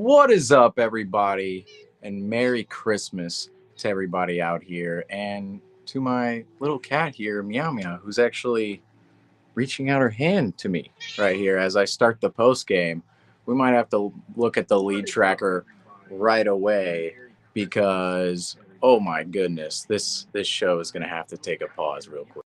What is up, everybody? And Merry Christmas to everybody out here. And to my little cat here, Meow Meow, who's actually reaching out her hand to me right here as I start the post game. We might have to look at the lead tracker right away because, oh my goodness, this show is going to have to take a pause real quick.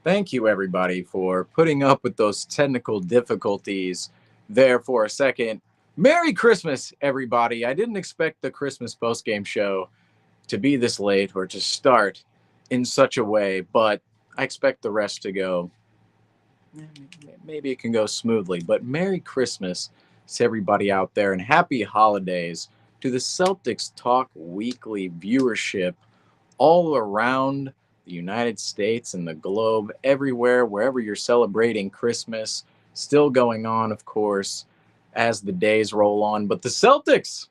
Thank you, everybody, for putting up with those technical difficulties there for a second. Merry Christmas, everybody. I didn't expect the Christmas post-game show to be this late or to start in such a way, but I expect the rest to go. Maybe it can go smoothly, but Merry Christmas to everybody out there and happy holidays to the Celtics Talk Weekly viewership all around the United States and the globe, everywhere, wherever you're celebrating Christmas. Still going on, of course, as the days roll on. But the Celtics,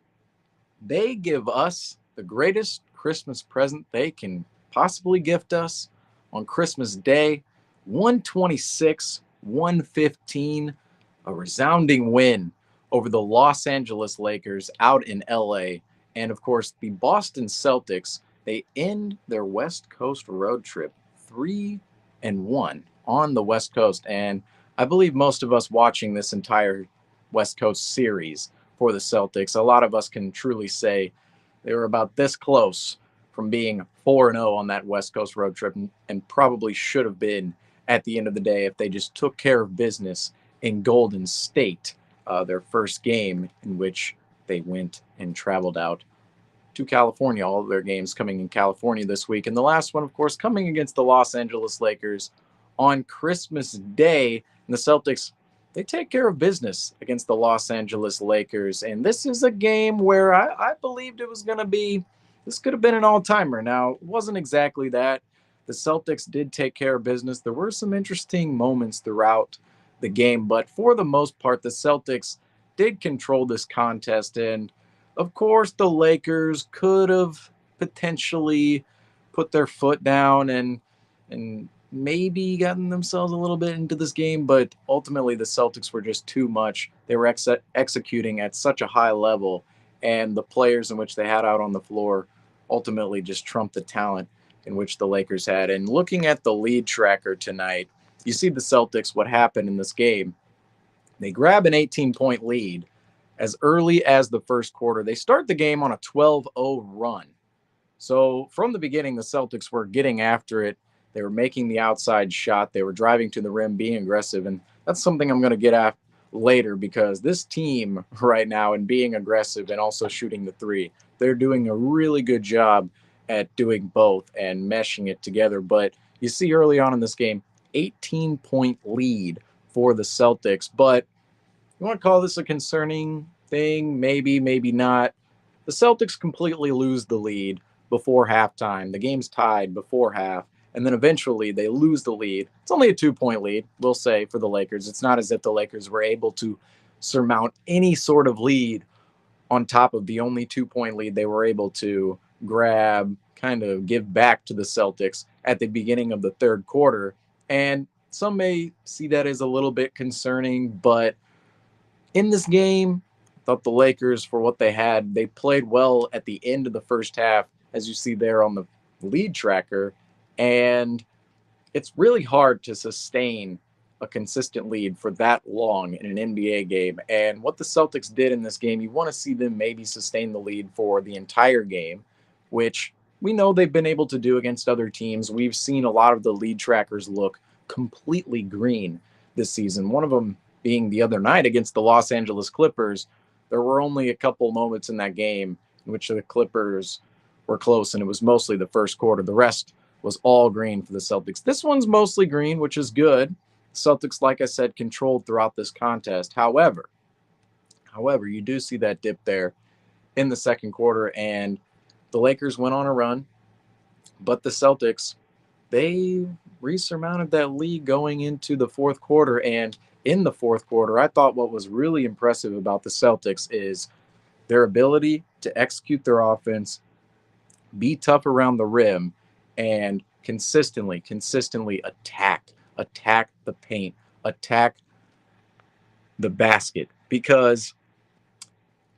they give us the greatest Christmas present they can possibly gift us on Christmas Day. 126, 115, a resounding win over the Los Angeles Lakers out in LA. And of course, the Boston Celtics, they end their West Coast road trip 3-1 on the West Coast. And I believe most of us watching this entire West Coast series for the Celtics, a lot of us can truly say they were about this close from being 4-0 on that West Coast road trip and probably should have been at the end of the day if they just took care of business in Golden State, their first game in which they went and traveled out to California. All of their games coming in California this week. And the last one, of course, coming against the Los Angeles Lakers on Christmas Day. And the Celtics, they take care of business against the Los Angeles Lakers. And this is a game where I believed it was going to be, this could have been an all-timer. Now, it wasn't exactly that. The Celtics did take care of business. There were some interesting moments throughout the game, but for the most part, the Celtics did control this contest. And of course, the Lakers could have potentially put their foot down and maybe gotten themselves a little bit into this game, but ultimately the Celtics were just too much. They were executing at such a high level, and the players in which they had out on the floor ultimately just trumped the talent in which the Lakers had. And looking at the lead tracker tonight, you see the Celtics, what happened in this game. They grab an 18-point lead as early as the first quarter. They start the game on a 12-0 run. So from the beginning, the Celtics were getting after it. They were making the outside shot. They were driving to the rim, being aggressive. And that's something I'm going to get at later because this team right now, and being aggressive and also shooting the three, they're doing a really good job at doing both and meshing it together. But you see early on in this game, 18-point lead for the Celtics. But you want to call this a concerning thing? Maybe, maybe not. The Celtics completely lose the lead before halftime. The game's tied before half, and then eventually they lose the lead. It's only a 2-point lead, we'll say, for the Lakers. It's not as if the Lakers were able to surmount any sort of lead on top of the only 2-point lead they were able to grab, kind of give back to the Celtics at the beginning of the third quarter. And some may see that as a little bit concerning, but in this game, I thought the Lakers, for what they had, they played well at the end of the first half, as you see there on the lead tracker. And it's really hard to sustain a consistent lead for that long in an NBA game. And what the Celtics did in this game, you want to see them maybe sustain the lead for the entire game, which we know they've been able to do against other teams. We've seen a lot of the lead trackers look completely green this season. One of them being the other night against the Los Angeles Clippers. There were only a couple moments in that game in which the Clippers were close, and it was mostly the first quarter. The rest was all green for the Celtics. This one's mostly green, which is good. Celtics, like I said, controlled throughout this contest. However, you do see that dip there in the second quarter, and the Lakers went on a run, but the Celtics, they resurmounted that lead going into the fourth quarter. And in the fourth quarter, I thought what was really impressive about the Celtics is their ability to execute their offense, be tough around the rim, and consistently attack the paint, attack the basket. Because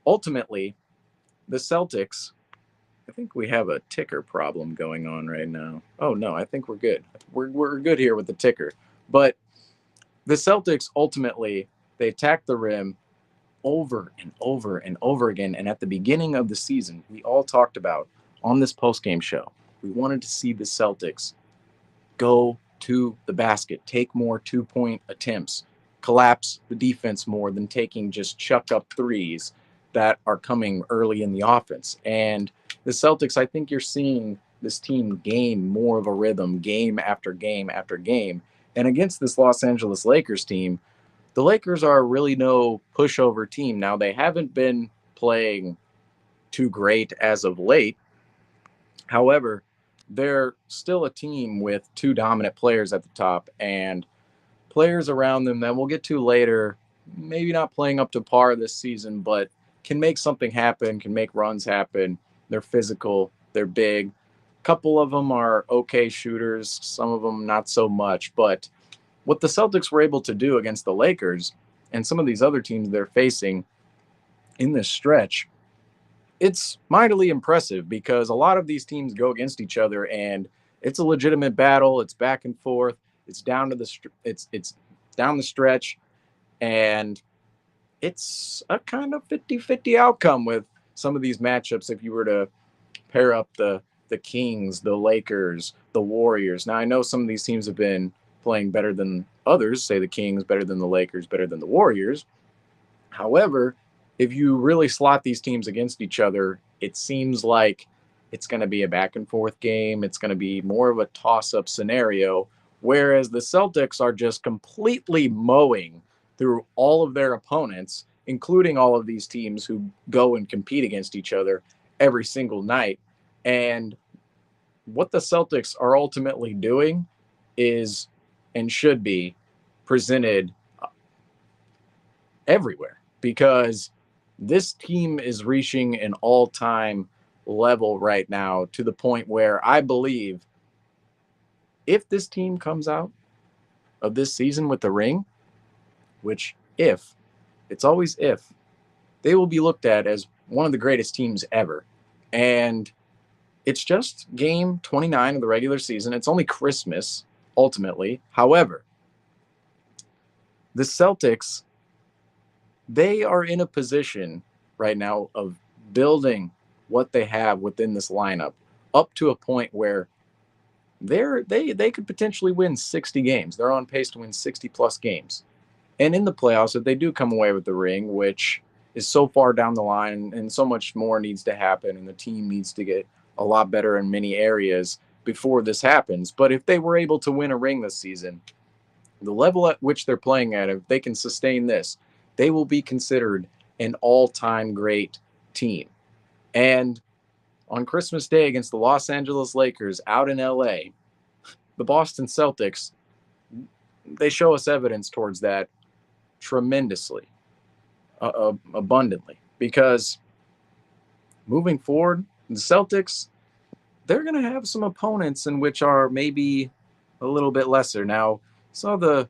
ultimately, the Celtics, I think we have a ticker problem going on right now. Oh, no, I think we're good. We're good here with the ticker. But the Celtics, ultimately, they attack the rim over and over and over again. And at the beginning of the season, we all talked about on this postgame show, we wanted to see the Celtics go to the basket, take more 2-point attempts, collapse the defense more than taking just chuck up threes that are coming early in the offense. And the Celtics, I think you're seeing this team gain more of a rhythm game after game after game. And against this Los Angeles Lakers team, the Lakers are really no pushover team. Now, they haven't been playing too great as of late. However, they're still a team with two dominant players at the top and players around them that we'll get to later, maybe not playing up to par this season, but can make something happen, can make runs happen. They're physical, they're big. A couple of them are okay shooters, some of them not so much. But what the Celtics were able to do against the Lakers and some of these other teams they're facing in this stretch, it's mightily impressive because a lot of these teams go against each other and it's a legitimate battle. It's back and forth. It's down to it's down the stretch, and it's a kind of 50-50 outcome with some of these matchups if you were to pair up the Kings, the Lakers, the Warriors. Now, I know some of these teams have been playing better than others, say the Kings better than the Lakers, better than the Warriors. However, if you really slot these teams against each other, it seems like it's going to be a back and forth game. It's going to be more of a toss-up scenario, whereas the Celtics are just completely mowing through all of their opponents, including all of these teams who go and compete against each other every single night. And what the Celtics are ultimately doing is, and should be, presented everywhere, because this team is reaching an all-time level right now to the point where I believe if this team comes out of this season with the ring, which it's always if, they will be looked at as one of the greatest teams ever. And it's just game 29 of the regular season. It's only Christmas, ultimately. However, the Celtics, they are in a position right now of building what they have within this lineup up to a point where they could potentially win 60 games. They're on pace to win 60 plus games. And in the playoffs, if they do come away with the ring, which is so far down the line and so much more needs to happen and the team needs to get a lot better in many areas before this happens. But if they were able to win a ring this season, the level at which they're playing at, if they can sustain this, they will be considered an all-time great team. And on Christmas Day against the Los Angeles Lakers out in LA, the Boston Celtics, they show us evidence towards that tremendously, abundantly, because moving forward, the Celtics, they're going to have some opponents in which are maybe a little bit lesser. Now, saw the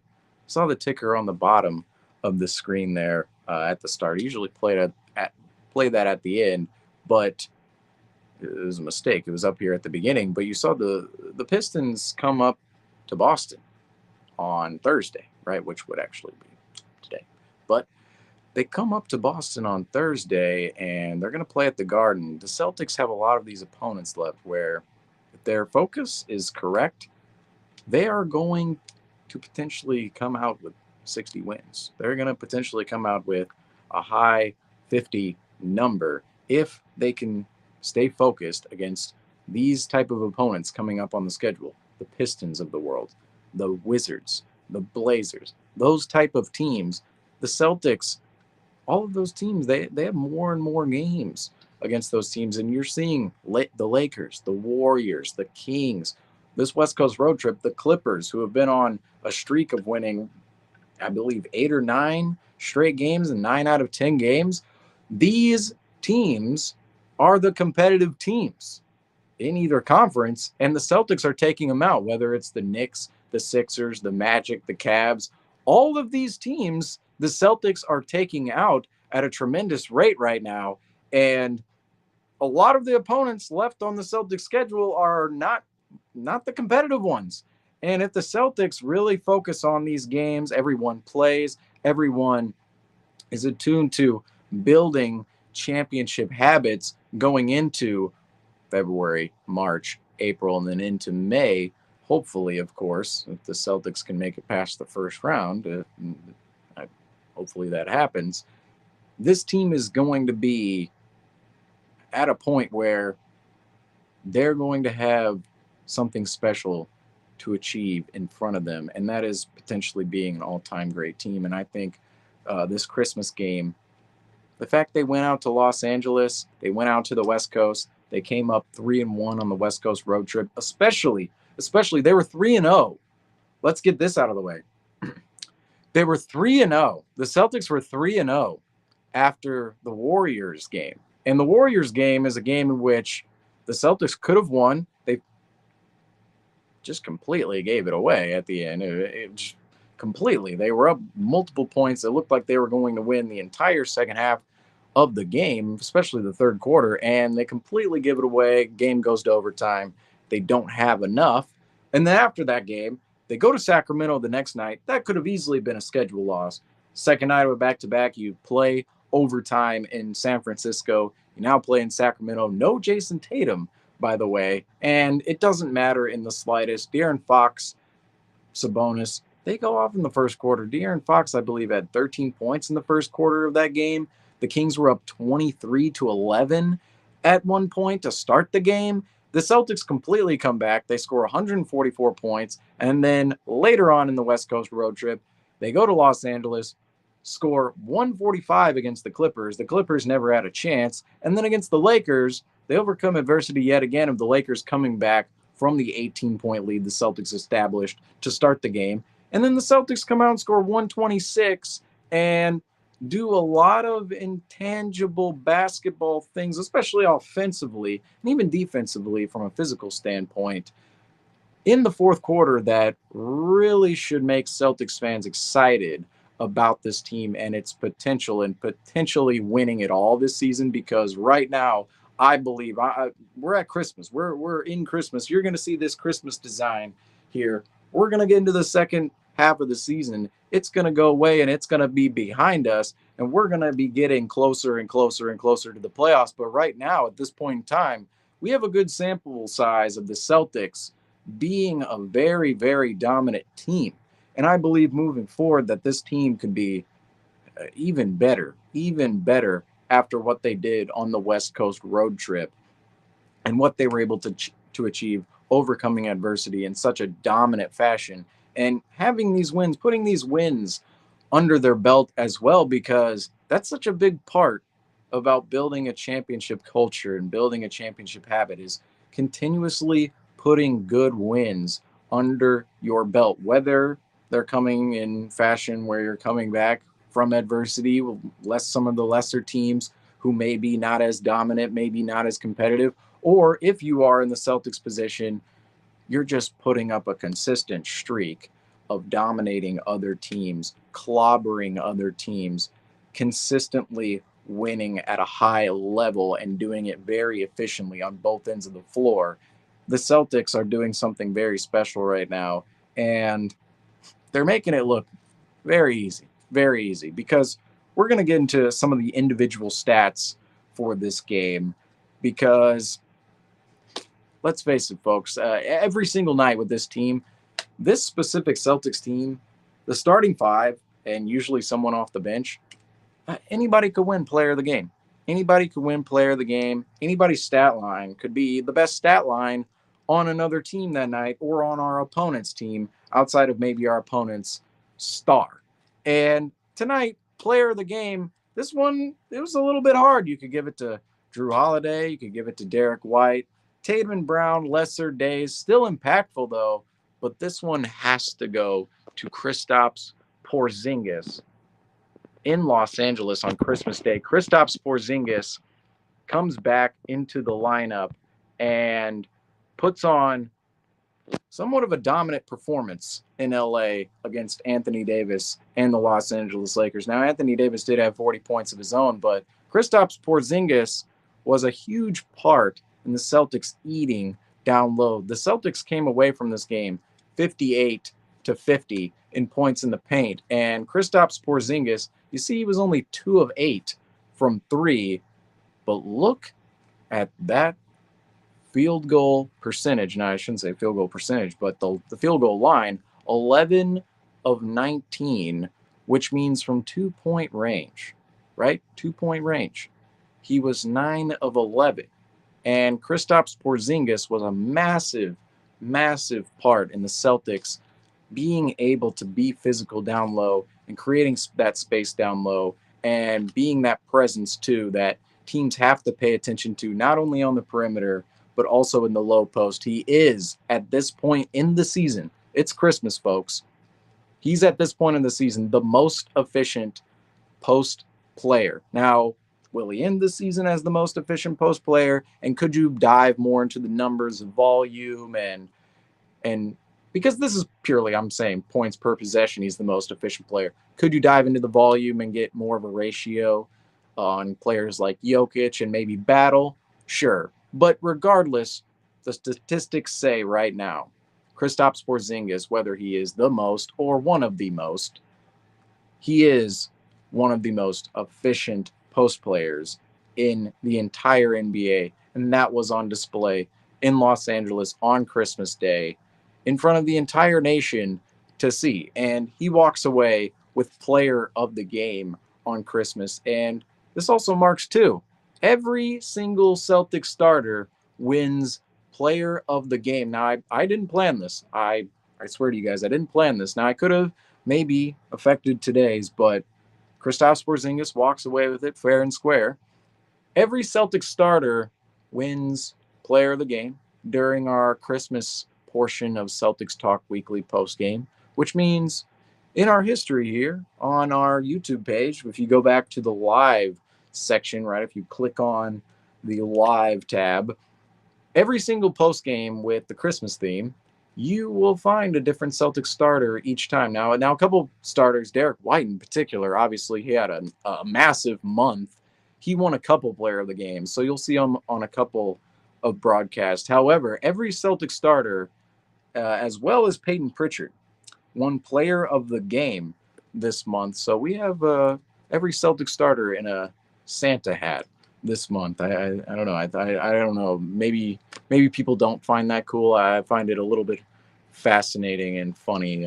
ticker on the bottom of the screen there at the start. I usually play that at the end, but it was a mistake. It was up here at the beginning. But you saw the Pistons come up to Boston on Thursday, right? Which would actually be today. But they come up to Boston on Thursday, and they're going to play at the Garden. The Celtics have a lot of these opponents left where, if their focus is correct, they are going to potentially come out with 60 wins. They're going to potentially come out with a high 50 number if they can stay focused against these type of opponents coming up on the schedule. The Pistons of the world, the Wizards, the Blazers, those type of teams. The Celtics, all of those teams, they have more and more games against those teams. And you're seeing the Lakers, the Warriors, the Kings, this West Coast road trip, the Clippers, who have been on a streak of winning, I believe, 8 or 9 straight games and 9 out of 10 games. These teams are the competitive teams in either conference, and the Celtics are taking them out, whether it's the Knicks, the Sixers, the Magic, the Cavs. All of these teams, the Celtics are taking out at a tremendous rate right now, and a lot of the opponents left on the Celtics schedule are not the competitive ones. And if the Celtics really focus on these games, everyone plays, everyone is attuned to building championship habits going into February, March, April, and then into May. Hopefully, of course, if the Celtics can make it past the first round, hopefully that happens. This team is going to be at a point where they're going to have something special to achieve in front of them, and that is potentially being an all-time great team. And I think this Christmas game, the fact they went out to Los Angeles, they went out to the West Coast, they came up 3-1 on the West Coast road trip, especially they were 3-0. Let's get this out of the way. They were 3-0. The Celtics were 3-0 after the Warriors game. And the Warriors game is a game in which the Celtics could have won. They just completely gave it away at the end. It completely. They were up multiple points. It looked like they were going to win the entire second half of the game, especially the third quarter, and they completely give it away. Game goes to overtime. They don't have enough. And then after that game, they go to Sacramento the next night. That could have easily been a schedule loss. Second night of a back-to-back, you play overtime in San Francisco. You now play in Sacramento. No Jason Tatum, by the way, and it doesn't matter in the slightest. De'Aaron Fox, Sabonis, they go off in the first quarter. De'Aaron Fox, I believe, had 13 points in the first quarter of that game. The Kings were up 23-11 at one point to start the game. The Celtics completely come back. They score 144 points, and then later on in the West Coast road trip, they go to Los Angeles, score 145 against the Clippers. The Clippers never had a chance. And then against the Lakers, they overcome adversity yet again of the Lakers coming back from the 18-point lead the Celtics established to start the game. And then the Celtics come out and score 126 and do a lot of intangible basketball things, especially offensively and even defensively from a physical standpoint in the fourth quarter that really should make Celtics fans excited about this team and its potential and potentially winning it all this season, because right now I believe we're at Christmas. We're in Christmas. You're going to see this Christmas design here. We're going to get into the second half of the season. It's going to go away and it's going to be behind us, and we're going to be getting closer and closer and closer to the playoffs. But right now, at this point in time, we have a good sample size of the Celtics being a very, very dominant team. And I believe moving forward that this team could be even better after what they did on the West Coast road trip. and what they were able to achieve, overcoming adversity in such a dominant fashion, and having these wins, putting these wins under their belt as well, because that's such a big part about building a championship culture and building a championship habit, is continuously putting good wins under your belt, whether they're coming in fashion where you're coming back from adversity, less some of the lesser teams who may be not as dominant, maybe not as competitive, or if you are in the Celtics position, you're just putting up a consistent streak of dominating other teams, clobbering other teams, consistently winning at a high level and doing it very efficiently on both ends of the floor. The Celtics are doing something very special right now, and they're making it look very easy, because we're going to get into some of the individual stats for this game, because let's face it, folks, every single night with this team, this specific Celtics team, the starting five, and usually someone off the bench, anybody could win player of the game. Anybody could win player of the game. Anybody's stat line could be the best stat line on another team that night or on our opponent's team, outside of maybe our opponent's star. And tonight, player of the game, this one, it was a little bit hard. You could give it to Drew Holiday. You could give it to Derek White. Tatum and Brown, lesser days, still impactful though. But this one has to go to Kristaps Porzingis in Los Angeles on Christmas Day. Kristaps Porzingis comes back into the lineup and puts on somewhat of a dominant performance in LA against Anthony Davis and the Los Angeles Lakers. Now, Anthony Davis did have 40 points of his own, but Kristaps Porzingis was a huge part in the Celtics eating down low. The Celtics came away from this game 58-50 in points in the paint, and Kristaps Porzingis, you see, he was only 2 of 8 from 3, but look at that field goal percentage. Now, I shouldn't say field goal percentage, but the field goal line, 11 of 19, which means from 2-point range, right? 2-point range. He was 9 of 11. And Kristaps Porzingis was a massive part in the Celtics being able to be physical down low and creating that space down low, and being that presence too that teams have to pay attention to, not only on the perimeter, but also in the low post. He is, at this point in the season, it's Christmas, folks, he's at this point in the season the most efficient post player. Now, will he end the season as the most efficient post player? And could you dive more into the numbers of volume and because this is purely, I'm saying, points per possession, he's the most efficient player. Could you dive into the volume and get more of a ratio on players like Jokic and maybe Battle? Sure. But regardless, the statistics say right now, Kristaps Porzingis, whether he is the most or one of the most, he is one of the most efficient post players in the entire NBA. And that was on display in Los Angeles on Christmas Day in front of the entire nation to see. And he walks away with player of the game on Christmas. And this also marks, too, every single Celtic starter wins player of the game. Now, I didn't plan this. I swear to you guys, I didn't plan this. Now, I could have maybe affected today's, but Kristaps Porzingis walks away with it fair and square. Every Celtic starter wins player of the game during our Christmas portion of Celtics Talk Weekly postgame, which means in our history here on our YouTube page, if you go back to the live section, right, if you click on the live tab, every single postgame with the Christmas theme, you will find a different Celtics starter each time. Now a couple starters, Derek White in particular, obviously he had a massive month. He won a couple player of the game, so you'll see him on a couple of broadcasts. However, every Celtic starter, as well as Peyton Pritchard, won player of the game this month. So we have every Celtic starter in a Santa hat this month. I don't know. I don't know. Maybe people don't find that cool. I find it a little bit fascinating and funny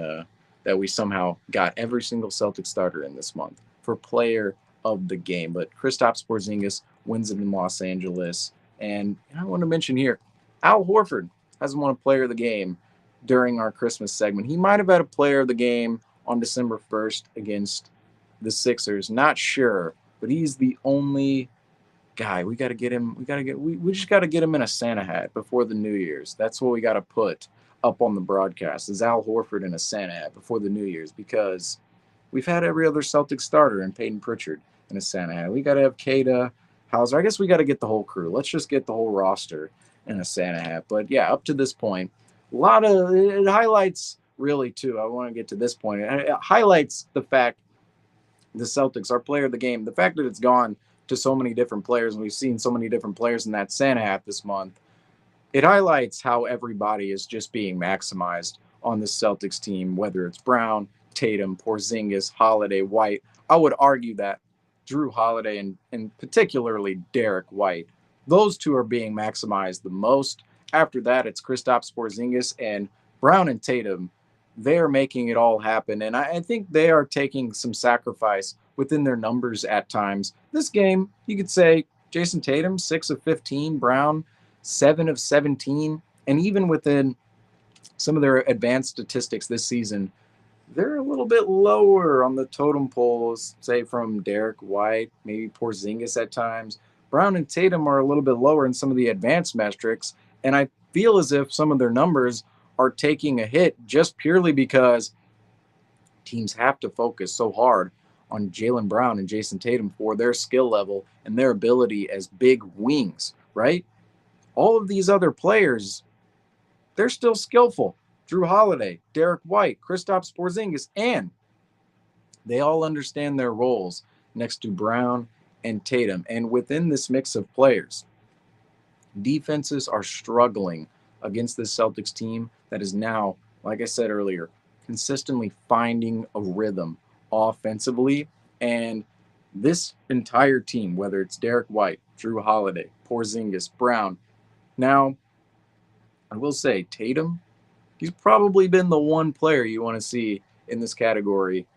that we somehow got every single Celtic starter in this month for player of the game. But Kristaps Porzingis wins it in Los Angeles, And I want to mention here, Al Horford hasn't won a player of the game during our Christmas segment. He might have had a player of the game on December 1st against the Sixers. Not sure, but he's the only guy. We got to get him. We just got to get him in a Santa hat before the New Year's. That's what we got to put up on the broadcast is Al Horford in a Santa hat before the New Year's, because we've had every other Celtic starter and Peyton Pritchard in a Santa hat. We got to have Kada, Hauser. I guess we got to get the whole crew. Let's just get the whole roster in a Santa hat. But yeah, up to this point, a lot of it highlights really too. I want to get to this point. It highlights the fact the Celtics, our player of the game, the fact that it's gone to so many different players, and we've seen so many different players in that Santa hat this month. It highlights how everybody is just being maximized on the Celtics team, whether it's Brown, Tatum, Porzingis, Holiday, White. I would argue that Drew Holiday and particularly Derek White, those two are being maximized the most. After that, it's Kristaps Porzingis, and Brown and Tatum. They're making it all happen, and I think they are taking some sacrifice within their numbers at times. This game, you could say Jason Tatum, 6 of 15, Brown, 7 of 17, and even within some of their advanced statistics this season, they're a little bit lower on the totem poles, say from Derek White, maybe Porzingis at times. Brown and Tatum are a little bit lower in some of the advanced metrics, and I feel as if some of their numbers are taking a hit just purely because teams have to focus so hard on Jaylen Brown and Jason Tatum for their skill level and their ability as big wings, right? All of these other players, they're still skillful. Drew Holiday, Derek White, Kristaps Porzingis, and they all understand their roles next to Brown and Tatum. And within this mix of players, defenses are struggling against this Celtics team that is now, like I said earlier, consistently finding a rhythm offensively. And this entire team, whether it's Derek White, Drew Holiday, Porzingis, Brown, now I will say Tatum, he's probably been the one player you want to see in this category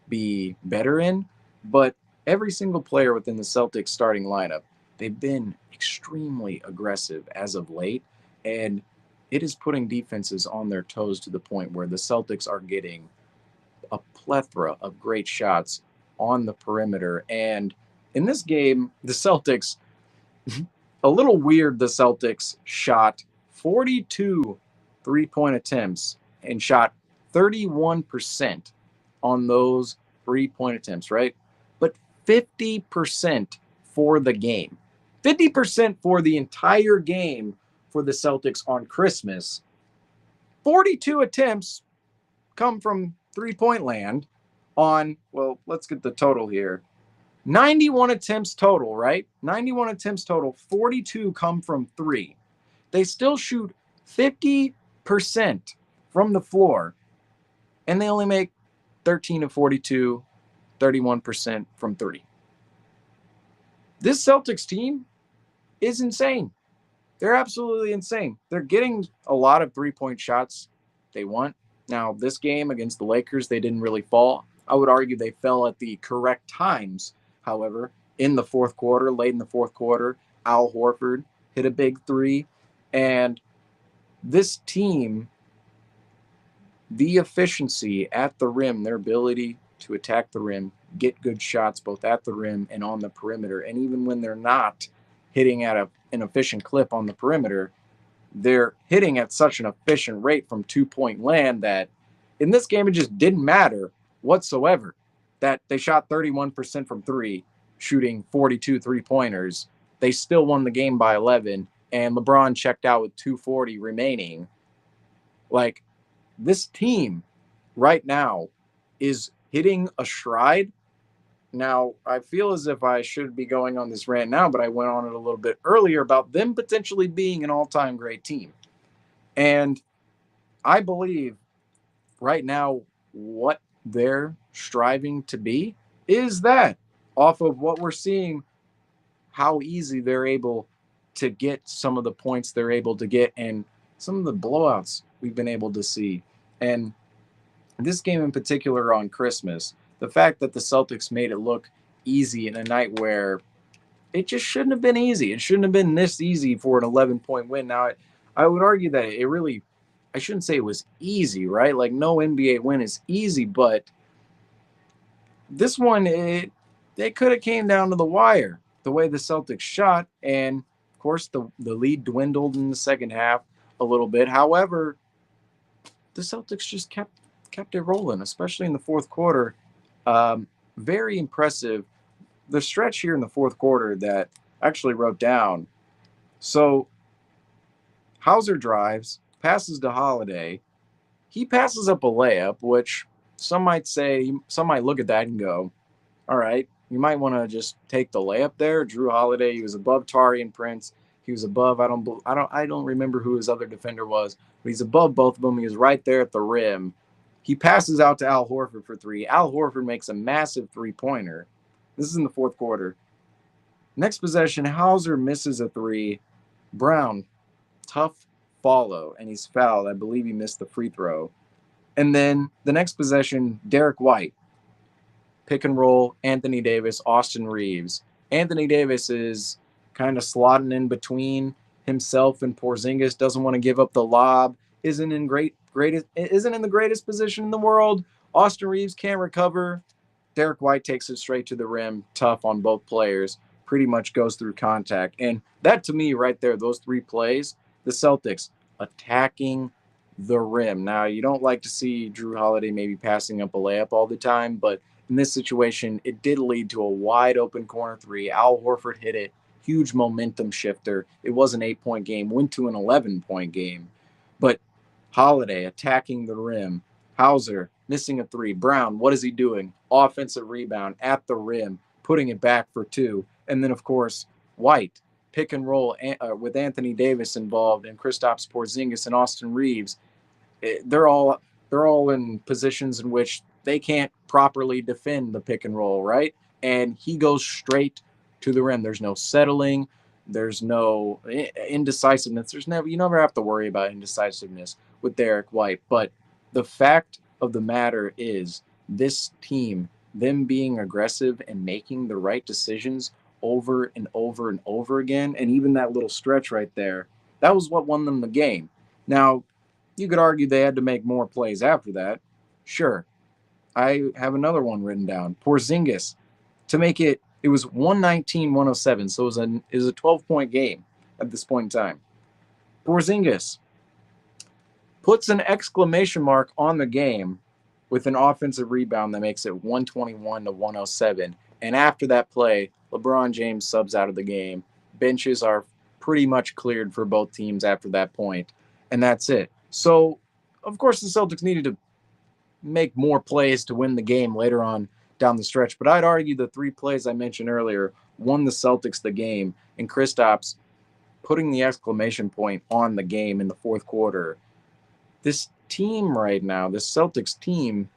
be better in, but every single player within the Celtics starting lineup, they've been extremely aggressive as of late, and it is putting defenses on their toes to the point where the Celtics are getting a plethora of great shots on the perimeter. And in this game, the Celtics, a little weird, the Celtics shot 42 three-point attempts and shot 31% on those three-point attempts, right? But 50% for the game. 50% for the entire game for the Celtics on Christmas. 42 attempts come from three-point land on, well, let's get the total here. 91 attempts total, right? 91 attempts total. 42 come from three. They still shoot 50% from the floor, and they only make 13 of 42, 31% from three. This Celtics team is insane. They're absolutely insane. They're getting a lot of three-point shots they want. Now, this game against the Lakers, they didn't really fall. I would argue they fell at the correct times. However, in the fourth quarter, late in the fourth quarter, Al Horford hit a big three. And this team, the efficiency at the rim, their ability to attack the rim, get good shots both at the rim and on the perimeter. And even when they're not hitting at an efficient clip on the perimeter, they're hitting at such an efficient rate from two-point land that in this game, it just didn't matter whatsoever that they shot 31% from three, shooting 42 three-pointers. They still won the game by 11, and LeBron checked out with 2:40 remaining. Like, this team right now is hitting a stride. Now, I feel as if I should be going on this rant now, but I went on it a little bit earlier about them potentially being an all-time great team. And I believe right now what they're striving to be is that, off of what we're seeing, how easy they're able to get some of the points they're able to get and some of the blowouts we've been able to see. And this game in particular on Christmas, the fact that the Celtics made it look easy in a night where it just shouldn't have been easy. It shouldn't have been this easy for an 11-point win. Now, I would argue that it really, I shouldn't say it was easy, right? Like, no NBA win is easy, but this one, it could have came down to the wire the way the Celtics shot. And of course, the lead dwindled in the second half a little bit. However, the Celtics just kept it rolling, especially in the fourth quarter. Very impressive. The stretch here in the fourth quarter that I actually wrote down. So Hauser drives, passes to Holiday. He passes up a layup, which some might look at that and go, all right, you might want to just take the layup there. Drew Holiday, he was above Taurean Prince. He was above, I don't remember who his other defender was, but he's above both of them. He was right there at the rim. He passes out to Al Horford for three. Al Horford makes a massive three-pointer. This is in the fourth quarter. Next possession, Hauser misses a three. Brown, tough follow, and he's fouled. I believe he missed the free throw. And then the next possession, Derek White, pick and roll, Anthony Davis, Austin Reeves. Anthony Davis is kind of slotting in between himself and Porzingis, doesn't want to give up the lob, isn't in the greatest position in the world. Austin Reeves can't recover. Derek White takes it straight to the rim, tough on both players, pretty much goes through contact. And that, to me, right there, those three plays, the Celtics attacking the rim. Now, you don't like to see Drew Holiday maybe passing up a layup all the time, but in this situation, it did lead to a wide open corner three. Al Horford hit it, huge momentum shifter. It was an 8-point game, went to an 11-point game. But Holiday attacking the rim. Hauser missing a three. Brown, what is he doing? Offensive rebound at the rim, putting it back for two. And then, of course, White, pick and roll with Anthony Davis involved and Kristaps Porzingis and Austin Reeves. They're all in positions in which they can't properly defend the pick and roll, right? And he goes straight to the rim. There's no settling. There's no indecisiveness. You never have to worry about indecisiveness with Derek White. But the fact of the matter is, this team, them being aggressive and making the right decisions over and over and over again, and even that little stretch right there, that was what won them the game. Now, you could argue they had to make more plays after that. Sure. I have another one written down. Porzingis, to make it was 119-107, so it was a 12-point game at this point in time. Porzingis puts an exclamation mark on the game with an offensive rebound that makes it 121-107. And after that play, LeBron James subs out of the game. Benches are pretty much cleared for both teams after that point, and that's it. So, of course, the Celtics needed to make more plays to win the game later on down the stretch. But I'd argue the three plays I mentioned earlier won the Celtics the game, and Kristaps putting the exclamation point on the game in the fourth quarter. This team right now, this Celtics team,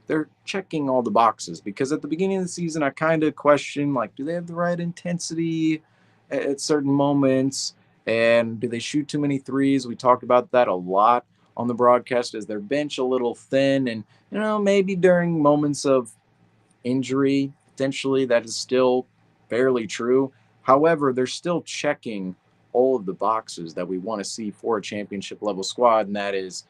they're checking all the boxes, because at the beginning of the season, I kind of questioned, like, do they have the right intensity at certain moments? And do they shoot too many threes? We talked about that a lot on the broadcast. Is their bench a little thin? And, maybe during moments of injury, potentially that is still fairly true. However, they're still checking all of the boxes that we want to see for a championship level squad. And that is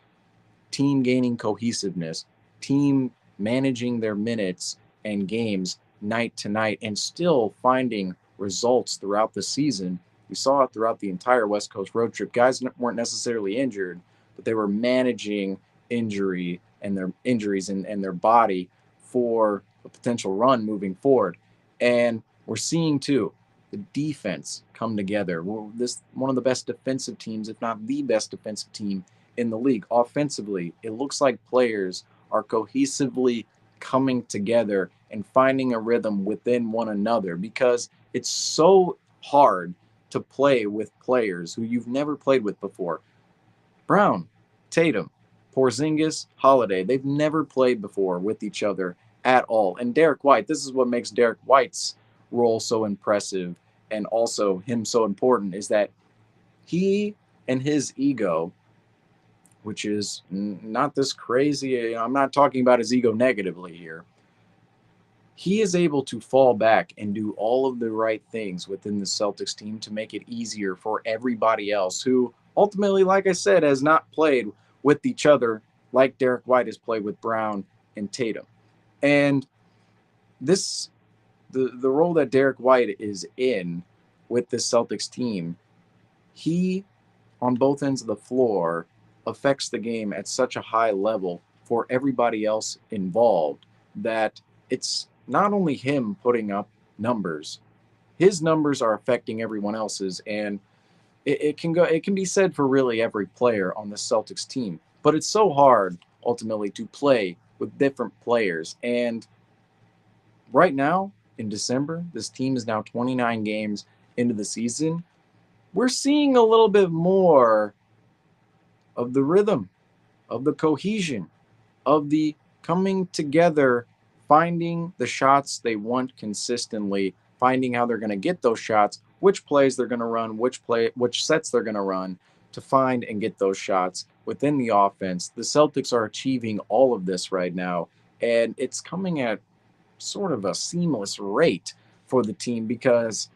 team gaining cohesiveness, team managing their minutes and games night to night, and still finding results throughout the season. We saw it throughout the entire West Coast road trip. Guys weren't necessarily injured, but they were managing injuries and their body for a potential run moving forward. And we're seeing too the defense come together. One of the best defensive teams, if not the best defensive team in the league. Offensively, it looks like players are cohesively coming together and finding a rhythm within one another, because it's so hard to play with players who you've never played with before. Brown, Tatum, Porzingis, Holiday, they've never played before with each other at all. And Derek White, this is what makes Derek White's role so impressive and also him so important, is that he and his ego, which is not this crazy, I'm not talking about his ego negatively here, he is able to fall back and do all of the right things within the Celtics team to make it easier for everybody else who ultimately, like I said, has not played with each other like Derek White has played with Brown and Tatum. And this the role that Derek White is in with the Celtics team, he on both ends of the floor affects the game at such a high level for everybody else involved that it's not only him putting up numbers, his numbers are affecting everyone else's, and it can be said for really every player on the Celtics team. But it's so hard ultimately to play with different players. And right now in December, this team is now 29 games into the season. We're seeing a little bit more of the rhythm, of the cohesion, of the coming together, finding the shots they want consistently, finding how they're going to get those shots, which plays they're going to run, which sets they're going to run to find and get those shots within the offense. The Celtics are achieving all of this right now, and it's coming at sort of a seamless rate for the team because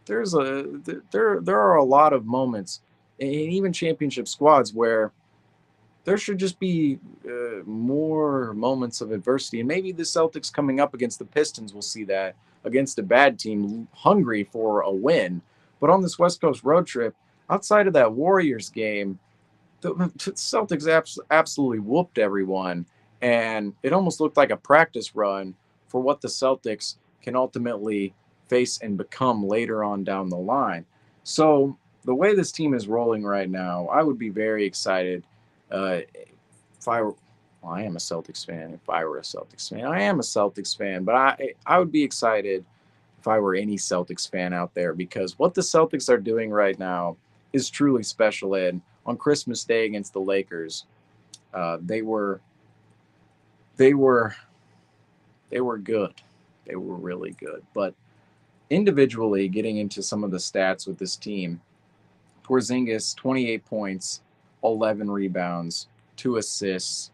there are a lot of moments and even championship squads where there should just be more moments of adversity. And maybe the Celtics coming up against the Pistons will see that against a bad team hungry for a win. But on this West Coast road trip, outside of that Warriors game, the Celtics absolutely whooped everyone. And it almost looked like a practice run for what the Celtics can ultimately face and become later on down the line. So the way this team is rolling right now, I would be very excited if I were, well, I am a Celtics fan. If I were a Celtics fan, I am a Celtics fan, but I would be excited if I were any Celtics fan out there because what the Celtics are doing right now is truly special. And on Christmas Day against the Lakers, they were they were they were good. They were really good. But individually, getting into some of the stats with this team, Porzingis 28 points, 11 rebounds, 2 assists.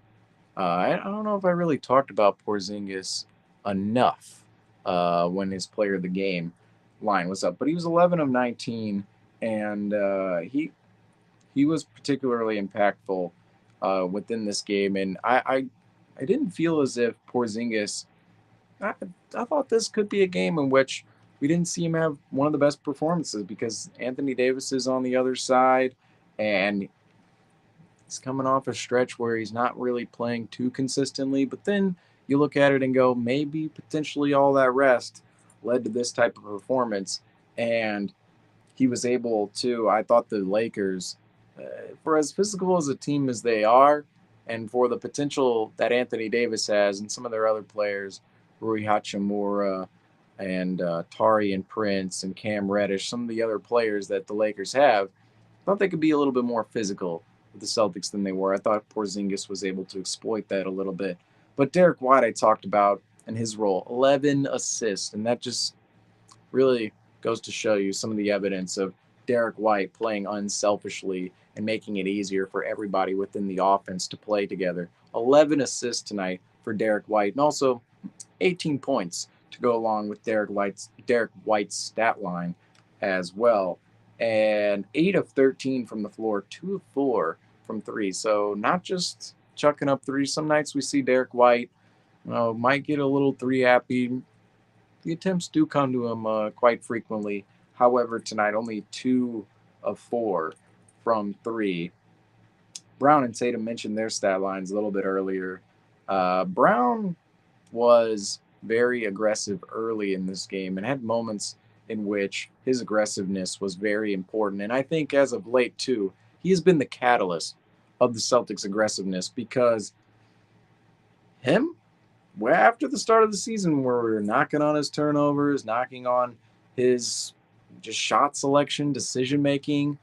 I don't know if I really talked about Porzingis enough when his player of the game line was up, but he was 11 of 19, and he was particularly impactful within this game. And I didn't feel as if Porzingis. I, I thought this could be a game in which we didn't see him have one of the best performances because Anthony Davis is on the other side, and he's coming off a stretch where he's not really playing too consistently. But then you look at it and go, maybe potentially all that rest led to this type of performance. And he was able to, I thought the Lakers, for as physical as a team as they are, and for the potential that Anthony Davis has and some of their other players, Rui Hachimura and Tari and Prince and Cam Reddish, some of the other players that the Lakers have, I thought they could be a little bit more physical with the Celtics than they were. I thought Porzingis was able to exploit that a little bit. But Derek White, I talked about and his role, 11 assists, and that just really goes to show you some of the evidence of Derek White playing unselfishly and making it easier for everybody within the offense to play together. 11 assists tonight for Derek White, and also 18 points to go along with Derek White's stat line as well. And 8 of 13 from the floor, 2 of 4 from three. So not just chucking up threes. Some nights we see Derek White, might get a little three happy. The attempts do come to him quite frequently. However, tonight only 2 of 4 from three. Brown and Tatum mentioned their stat lines a little bit earlier. Brown was very aggressive early in this game and had moments in which his aggressiveness was very important. And I think as of late, too, he has been the catalyst of the Celtics' aggressiveness because him, well, after the start of the season where we were knocking on his turnovers, knocking on his just shot selection, decision making,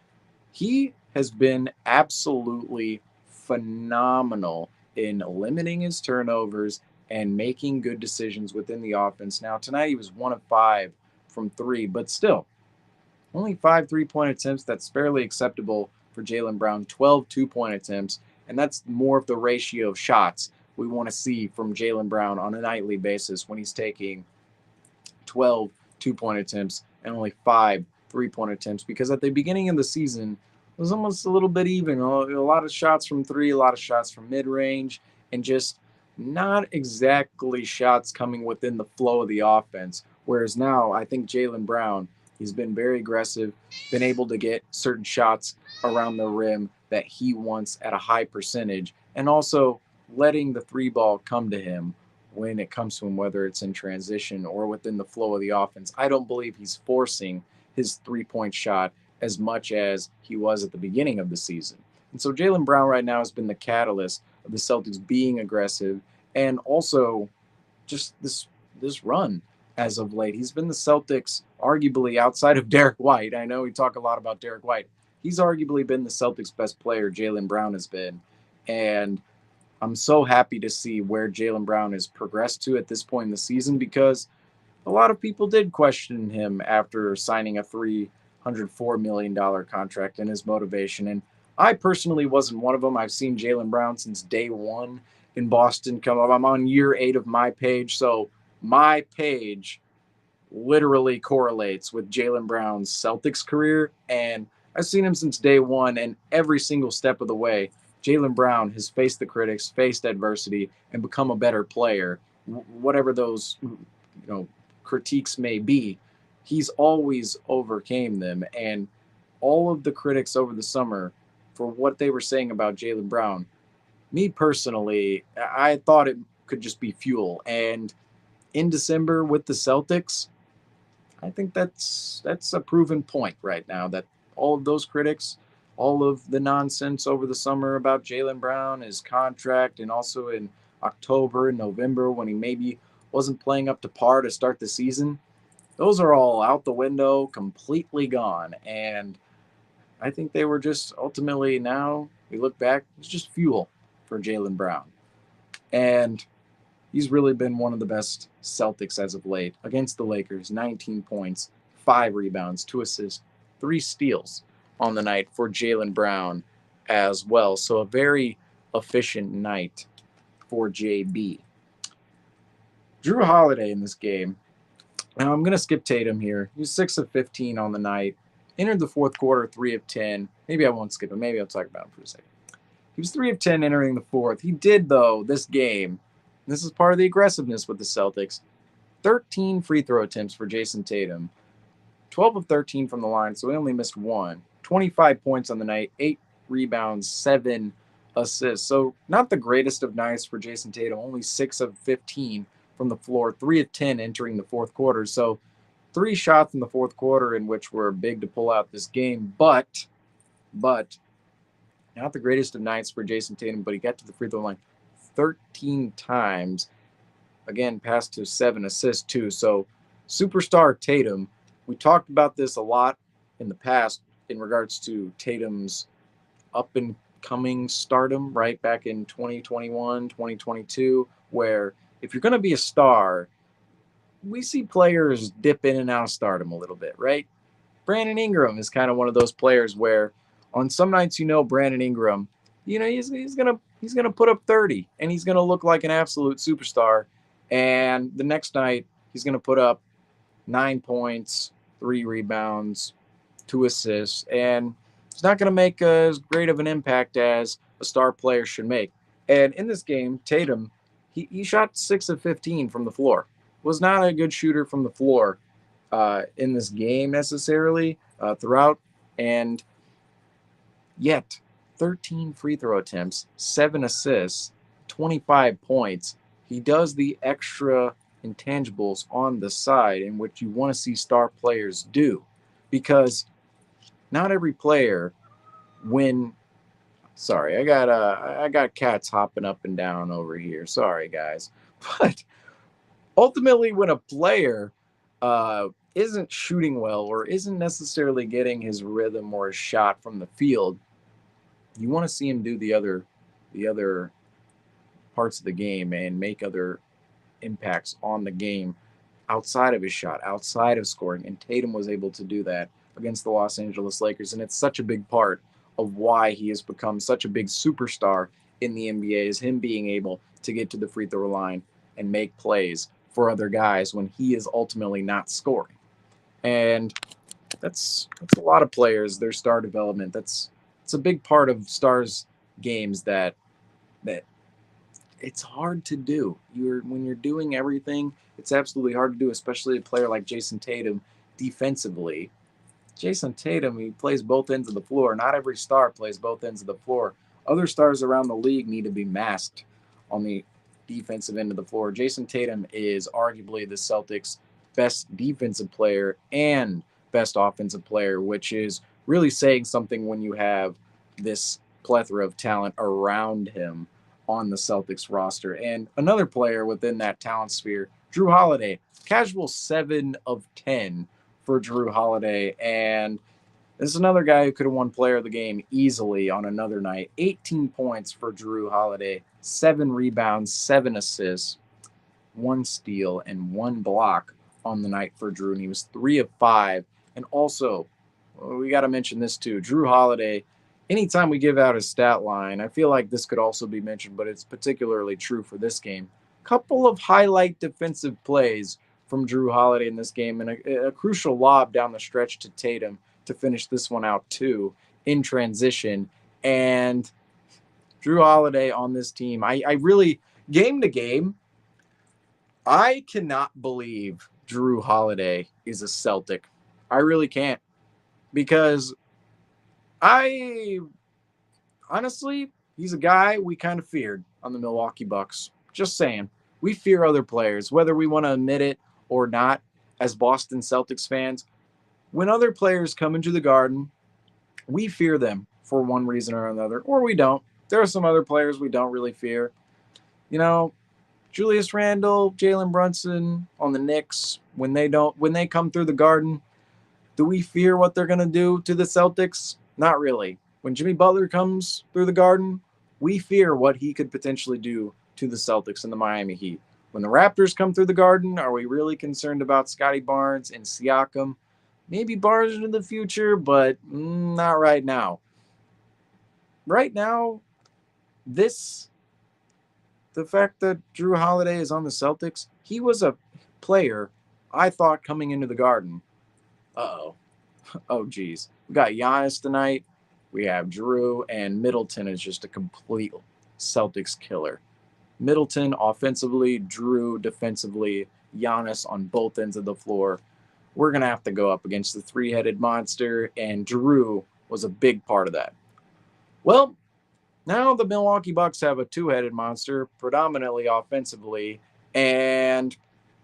he has been absolutely phenomenal in limiting his turnovers and making good decisions within the offense. Now, tonight he was 1 of 5 from three, but still, only 5 3-point attempts. That's fairly acceptable for Jaylen Brown. 12 2-point attempts, and that's more of the ratio of shots we want to see from Jaylen Brown on a nightly basis when he's taking 12 2-point attempts and only 5 3-point attempts, because at the beginning of the season it was almost a little bit even. A lot of shots from three, a lot of shots from mid-range, and just not exactly shots coming within the flow of the offense. Whereas now I think Jaylen Brown, he's been very aggressive, been able to get certain shots around the rim that he wants at a high percentage, and also letting the three ball come to him when it comes to him, whether it's in transition or within the flow of the offense. I don't believe he's forcing his 3-point shot as much as he was at the beginning of the season. And so Jaylen Brown right now has been the catalyst of the Celtics being aggressive, and also just this run as of late. He's been the Celtics, arguably outside of Derek White. I know we talk a lot about Derek White. He's arguably been the Celtics' best player, Jaylen Brown has been. And I'm so happy to see where Jaylen Brown has progressed to at this point in the season, because a lot of people did question him after signing a $304 million contract and his motivation. And I personally wasn't one of them. I've seen Jaylen Brown since day one in Boston come up. I'm on year 8 of my page. So my page literally correlates with Jaylen Brown's Celtics career. And I've seen him since day one, and every single step of the way, Jaylen Brown has faced the critics, faced adversity, and become a better player. Whatever those critiques may be, he's always overcame them. And all of the critics over the summer for what they were saying about Jaylen Brown, me personally, I thought it could just be fuel. And in December with the Celtics, I think that's a proven point right now, that all of those critics, all of the nonsense over the summer about Jaylen Brown, his contract, and also in October and November when he maybe wasn't playing up to par to start the season, those are all out the window, completely gone. And I think they were just ultimately, now we look back, it's just fuel for Jaylen Brown. And he's really been one of the best Celtics as of late. Against the Lakers, 19 points, 5 rebounds, 2 assists, 3 steals on the night for Jaylen Brown as well. So a very efficient night for JB. Drew Holiday in this game. Now I'm going to skip Tatum here. He was 6 of 15 on the night. Entered the fourth quarter, 3 of 10. Maybe I won't skip him. Maybe I'll talk about him for a second. He was 3 of 10 entering the fourth. He did, though, this game, this is part of the aggressiveness with the Celtics, 13 free throw attempts for Jason Tatum, 12 of 13 from the line, so he only missed 1. 25 points on the night, 8 rebounds, 7 assists. So not the greatest of nights for Jason Tatum, only 6 of 15 from the floor, 3 of 10 entering the fourth quarter. So 3 shots in the fourth quarter in which were big to pull out this game, but not the greatest of nights for Jason Tatum, but he got to the free throw line 13 times. Again, passed to 7 assists too. So superstar Tatum. We talked about this a lot in the past in regards to Tatum's up and coming stardom, right? Back in 2021, 2022, where if you're going to be a star, we see players dip in and out of stardom a little bit, right? Brandon Ingram is kind of one of those players where on some nights, Brandon Ingram, he's gonna put up 30 and he's gonna look like an absolute superstar. And the next night, he's gonna put up 9 points, 3 rebounds, 2 assists, and he's not gonna make as great of an impact as a star player should make. And in this game, Tatum, he shot 6 of 15 from the floor. Was not a good shooter from the floor in this game necessarily throughout, and yet 13 free throw attempts, 7 assists, 25 points. He does the extra intangibles on the side in which you want to see star players do, because not every player sorry, I got cats hopping up and down over here. Sorry guys. But ultimately when a player isn't shooting well or isn't necessarily getting his rhythm or his shot from the field, you want to see him do the other parts of the game and make other impacts on the game outside of his shot, outside of scoring. And Tatum was able to do that against the Los Angeles Lakers. And it's such a big part of why he has become such a big superstar in the NBA is him being able to get to the free throw line and make plays for other guys when he is ultimately not scoring. And that's a lot of players, their star development. It's a big part of stars games that it's hard to do. When you're doing everything, it's absolutely hard to do, especially a player like Jason Tatum defensively. Jason Tatum, he plays both ends of the floor. Not every star plays both ends of the floor. Other stars around the league need to be masked on the defensive end of the floor. Jason Tatum is arguably the Celtics' best defensive player and best offensive player, which is really saying something when you have this plethora of talent around him on the Celtics roster. And another player within that talent sphere, Drew Holiday, casual 7 of 10 for Drew Holiday. And this is another guy who could have won player of the game easily on another night. 18 points for Drew Holiday, 7 rebounds, 7 assists, 1 steal, and 1 block on the night for Drew. And he was 3 of 5. And also, we got to mention this too. Drew Holiday, anytime we give out his stat line, I feel like this could also be mentioned, but it's particularly true for this game. Couple of highlight defensive plays from Drew Holiday in this game, and a crucial lob down the stretch to Tatum to finish this one out too in transition. And Drew Holiday on this team, I really, game to game, I cannot believe Drew Holiday is a Celtic. I really can't, because I honestly, he's a guy we kind of feared on the Milwaukee Bucks. Just saying. We fear other players, whether we want to admit it or not, as Boston Celtics fans. When other players come into the Garden, we fear them for one reason or another, or we don't. There are some other players we don't really fear. You know, Julius Randle, Jalen Brunson on the Knicks, when they come through the Garden, do we fear what they're going to do to the Celtics? Not really. When Jimmy Butler comes through the Garden, we fear what he could potentially do to the Celtics and the Miami Heat. When the Raptors come through the Garden, are we really concerned about Scotty Barnes and Siakam? Maybe Barnes in the future, but not right now. Right now, the fact that Drew Holiday is on the Celtics, he was a player I thought coming into the Garden. Uh-oh. Oh, geez. We got Giannis tonight. We have Drew, and Middleton is just a complete Celtics killer. Middleton offensively, Drew defensively, Giannis on both ends of the floor. We're going to have to go up against the three-headed monster, and Drew was a big part of that. Well, now the Milwaukee Bucks have a two-headed monster, predominantly offensively, and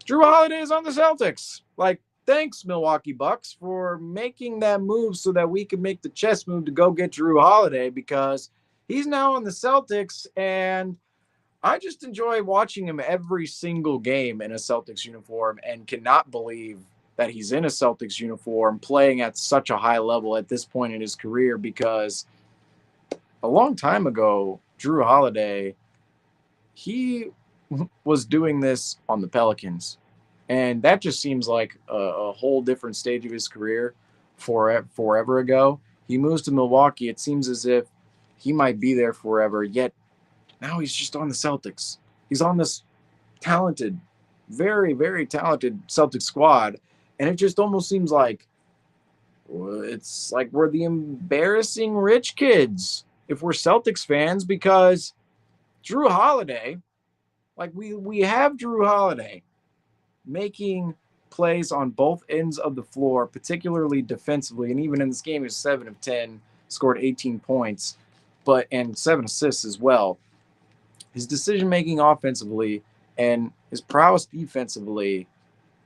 Drew Holiday is on the Celtics. Like, thanks, Milwaukee Bucks, for making that move so that we could make the chess move to go get Drew Holiday, because he's now on the Celtics, and I just enjoy watching him every single game in a Celtics uniform and cannot believe that he's in a Celtics uniform playing at such a high level at this point in his career, because a long time ago, Drew Holiday, he was doing this on the Pelicans. And that just seems like a whole different stage of his career forever ago. He moves to Milwaukee. It seems as if he might be there forever, yet now he's just on the Celtics. He's on this talented, very, very talented Celtics squad. And it just almost seems like it's like we're the embarrassing rich kids if we're Celtics fans, because Drew Holiday, like we have Drew Holiday making plays on both ends of the floor, particularly defensively. And even in this game, he was 7 of 10, scored 18 points, and 7 assists as well. His decision-making offensively and his prowess defensively,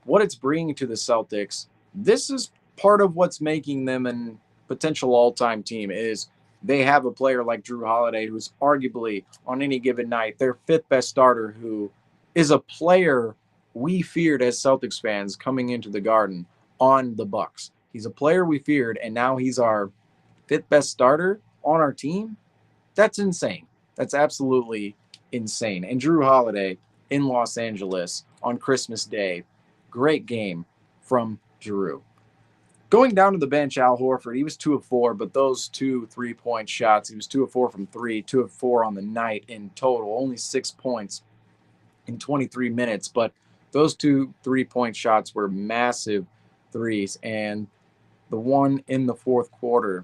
what it's bringing to the Celtics, this is part of what's making them a potential all-time team, is they have a player like Drew Holiday, who's arguably on any given night their 5th best starter, who is a player we feared as Celtics fans coming into the Garden on the Bucks. He's a player we feared, and now he's our 5th best starter on our team. That's insane. That's absolutely insane. And Drew Holiday in Los Angeles on Christmas Day, great game from Drew. Going down to the bench, Al Horford, he was 2 of 4, but those 2 3-point shots, he was 2 of 4 from 3, 2 of 4 on the night in total, only 6 points in 23 minutes. But those 2 3-point shots were massive threes. And the one in the fourth quarter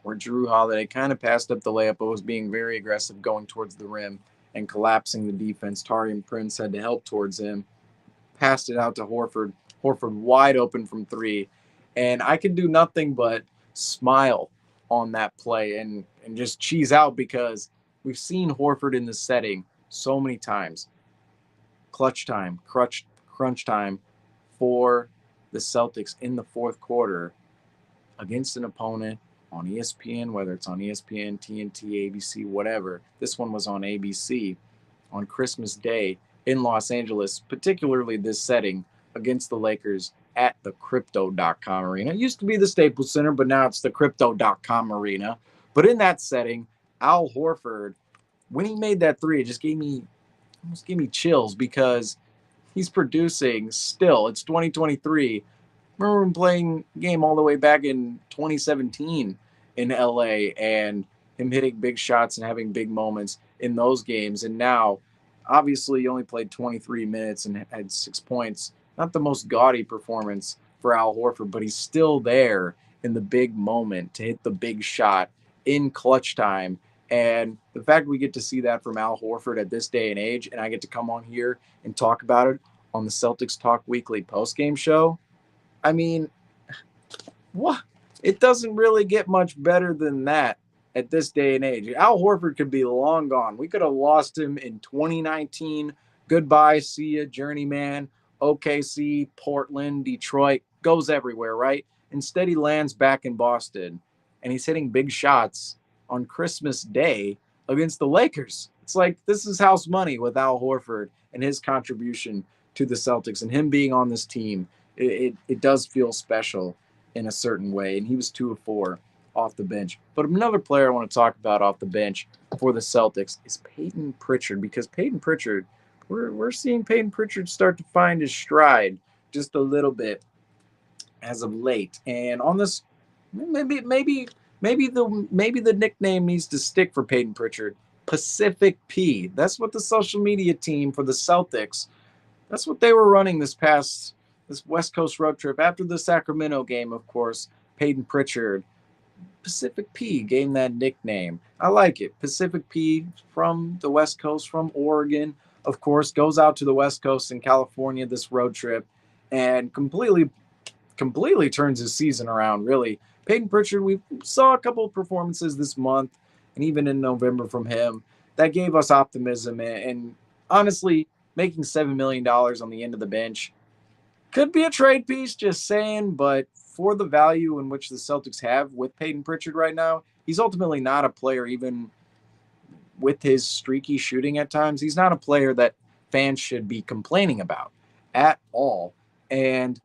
where Drew Holiday kind of passed up the layup, but was being very aggressive going towards the rim and collapsing the defense. Taurean Prince had to help towards him, passed it out to Horford. Horford wide open from 3. And I could do nothing but smile on that play and just cheese out because we've seen Horford in this setting so many times. Clutch time, crunch time for the Celtics in the fourth quarter against an opponent on ESPN, whether it's on ESPN, TNT, ABC, whatever. This one was on ABC on Christmas Day in Los Angeles, particularly this setting against the Lakers at the Crypto.com Arena. It used to be the Staples Center, but now it's the Crypto.com Arena. But in that setting, Al Horford, when he made that three, it just almost gave me chills because he's producing still. It's 2023. Remember him playing game all the way back in 2017 in LA and him hitting big shots and having big moments in those games. And now, obviously, he only played 23 minutes and had 6 points. Not the most gaudy performance for Al Horford, but he's still there in the big moment to hit the big shot in clutch time. And the fact we get to see that from Al Horford at this day and age, and I get to come on here and talk about it on the Celtics Talk Weekly postgame show, I mean, what? It doesn't really get much better than that at this day and age. Al Horford could be long gone. We could have lost him in 2019. Goodbye, see ya, journeyman. OKC, Portland, Detroit, goes everywhere, right? Instead, he lands back in Boston, and he's hitting big shots on Christmas Day against the Lakers. It's like this is house money with Al Horford and his contribution to the Celtics and him being on this team. It does feel special in a certain way, and he was 2 of 4 off the bench. But another player I want to talk about off the bench for the Celtics is Peyton Pritchard, because Peyton Pritchard, we're seeing Peyton Pritchard start to find his stride just a little bit as of late. And on this, maybe the nickname needs to stick for Peyton Pritchard. Pacific P. That's what the social media team for the Celtics, that's what they were running this West Coast road trip after the Sacramento game, of course. Peyton Pritchard, Pacific P, gave him that nickname. I like it. Pacific P, from the West Coast, from Oregon, of course, goes out to the West Coast in California this road trip and completely turns his season around, really. Peyton Pritchard, we saw a couple of performances this month and even in November from him that gave us optimism. And honestly, making $7 million on the end of the bench could be a trade piece, just saying, but for the value in which the Celtics have with Peyton Pritchard right now, he's ultimately not a player, even with his streaky shooting at times, he's not a player that fans should be complaining about at all. And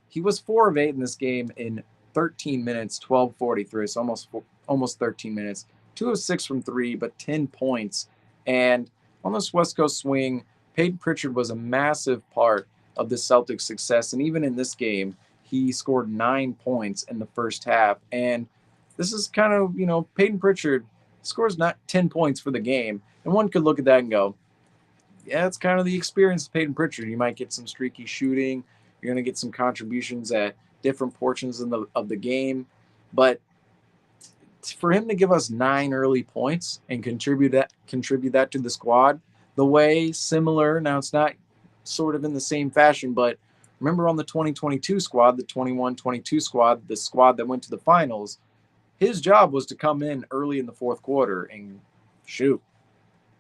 he was 4 of 8 in this game in 13 minutes, 12:43, so almost 13 minutes. 2 of 6 from 3, but 10 points. And on this West Coast swing, Peyton Pritchard was a massive part of the Celtics' success. And even in this game, he scored 9 points in the first half. And this is kind of, Peyton Pritchard scores not 10 points for the game. And one could look at that and go, yeah, it's kind of the experience of Peyton Pritchard. You might get some streaky shooting. You're going to get some contributions at different portions of the game. But for him to give us 9 early points and contribute that to the squad, the way similar, now it's not sort of in the same fashion, but remember on the 2022 squad, the 21-22 squad, the squad that went to the finals, his job was to come in early in the fourth quarter and shoot.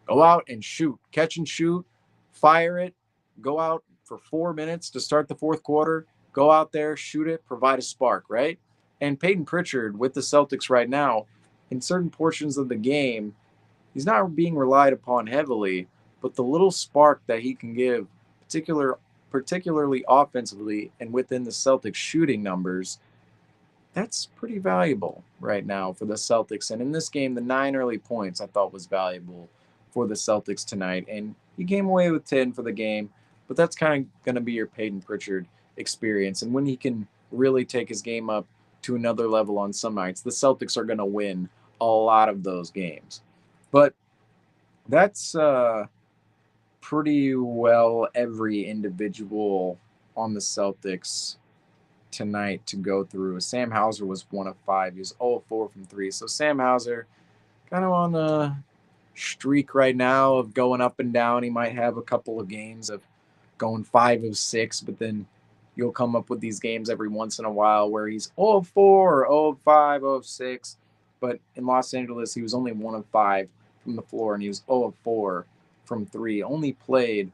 Go out and shoot. Catch and shoot. Fire it. Go out for 4 minutes to start the fourth quarter. Go out there, shoot it, provide a spark, right? And Peyton Pritchard with the Celtics right now, in certain portions of the game, he's not being relied upon heavily, but the little spark that he can give, particularly offensively and within the Celtics shooting numbers, that's pretty valuable right now for the Celtics. And in this game, the 9 early points I thought was valuable for the Celtics tonight. And he came away with 10 for the game, but that's kind of going to be your Peyton Pritchard experience. And when he can really take his game up to another level on some nights, the Celtics are going to win a lot of those games. But that's pretty well every individual on the Celtics tonight to go through. Sam Hauser was 1 of 5. He was 0 of 4 from 3. So Sam Hauser kind of on a streak right now of going up and down. He might have a couple of games of going 5 of 6, but then you'll come up with these games every once in a while where he's 0 of 4 or 0 of 5, 0 of 6. But in Los Angeles, he was only 1 of 5 from the floor, and he was 0 of 4 from 3. Only played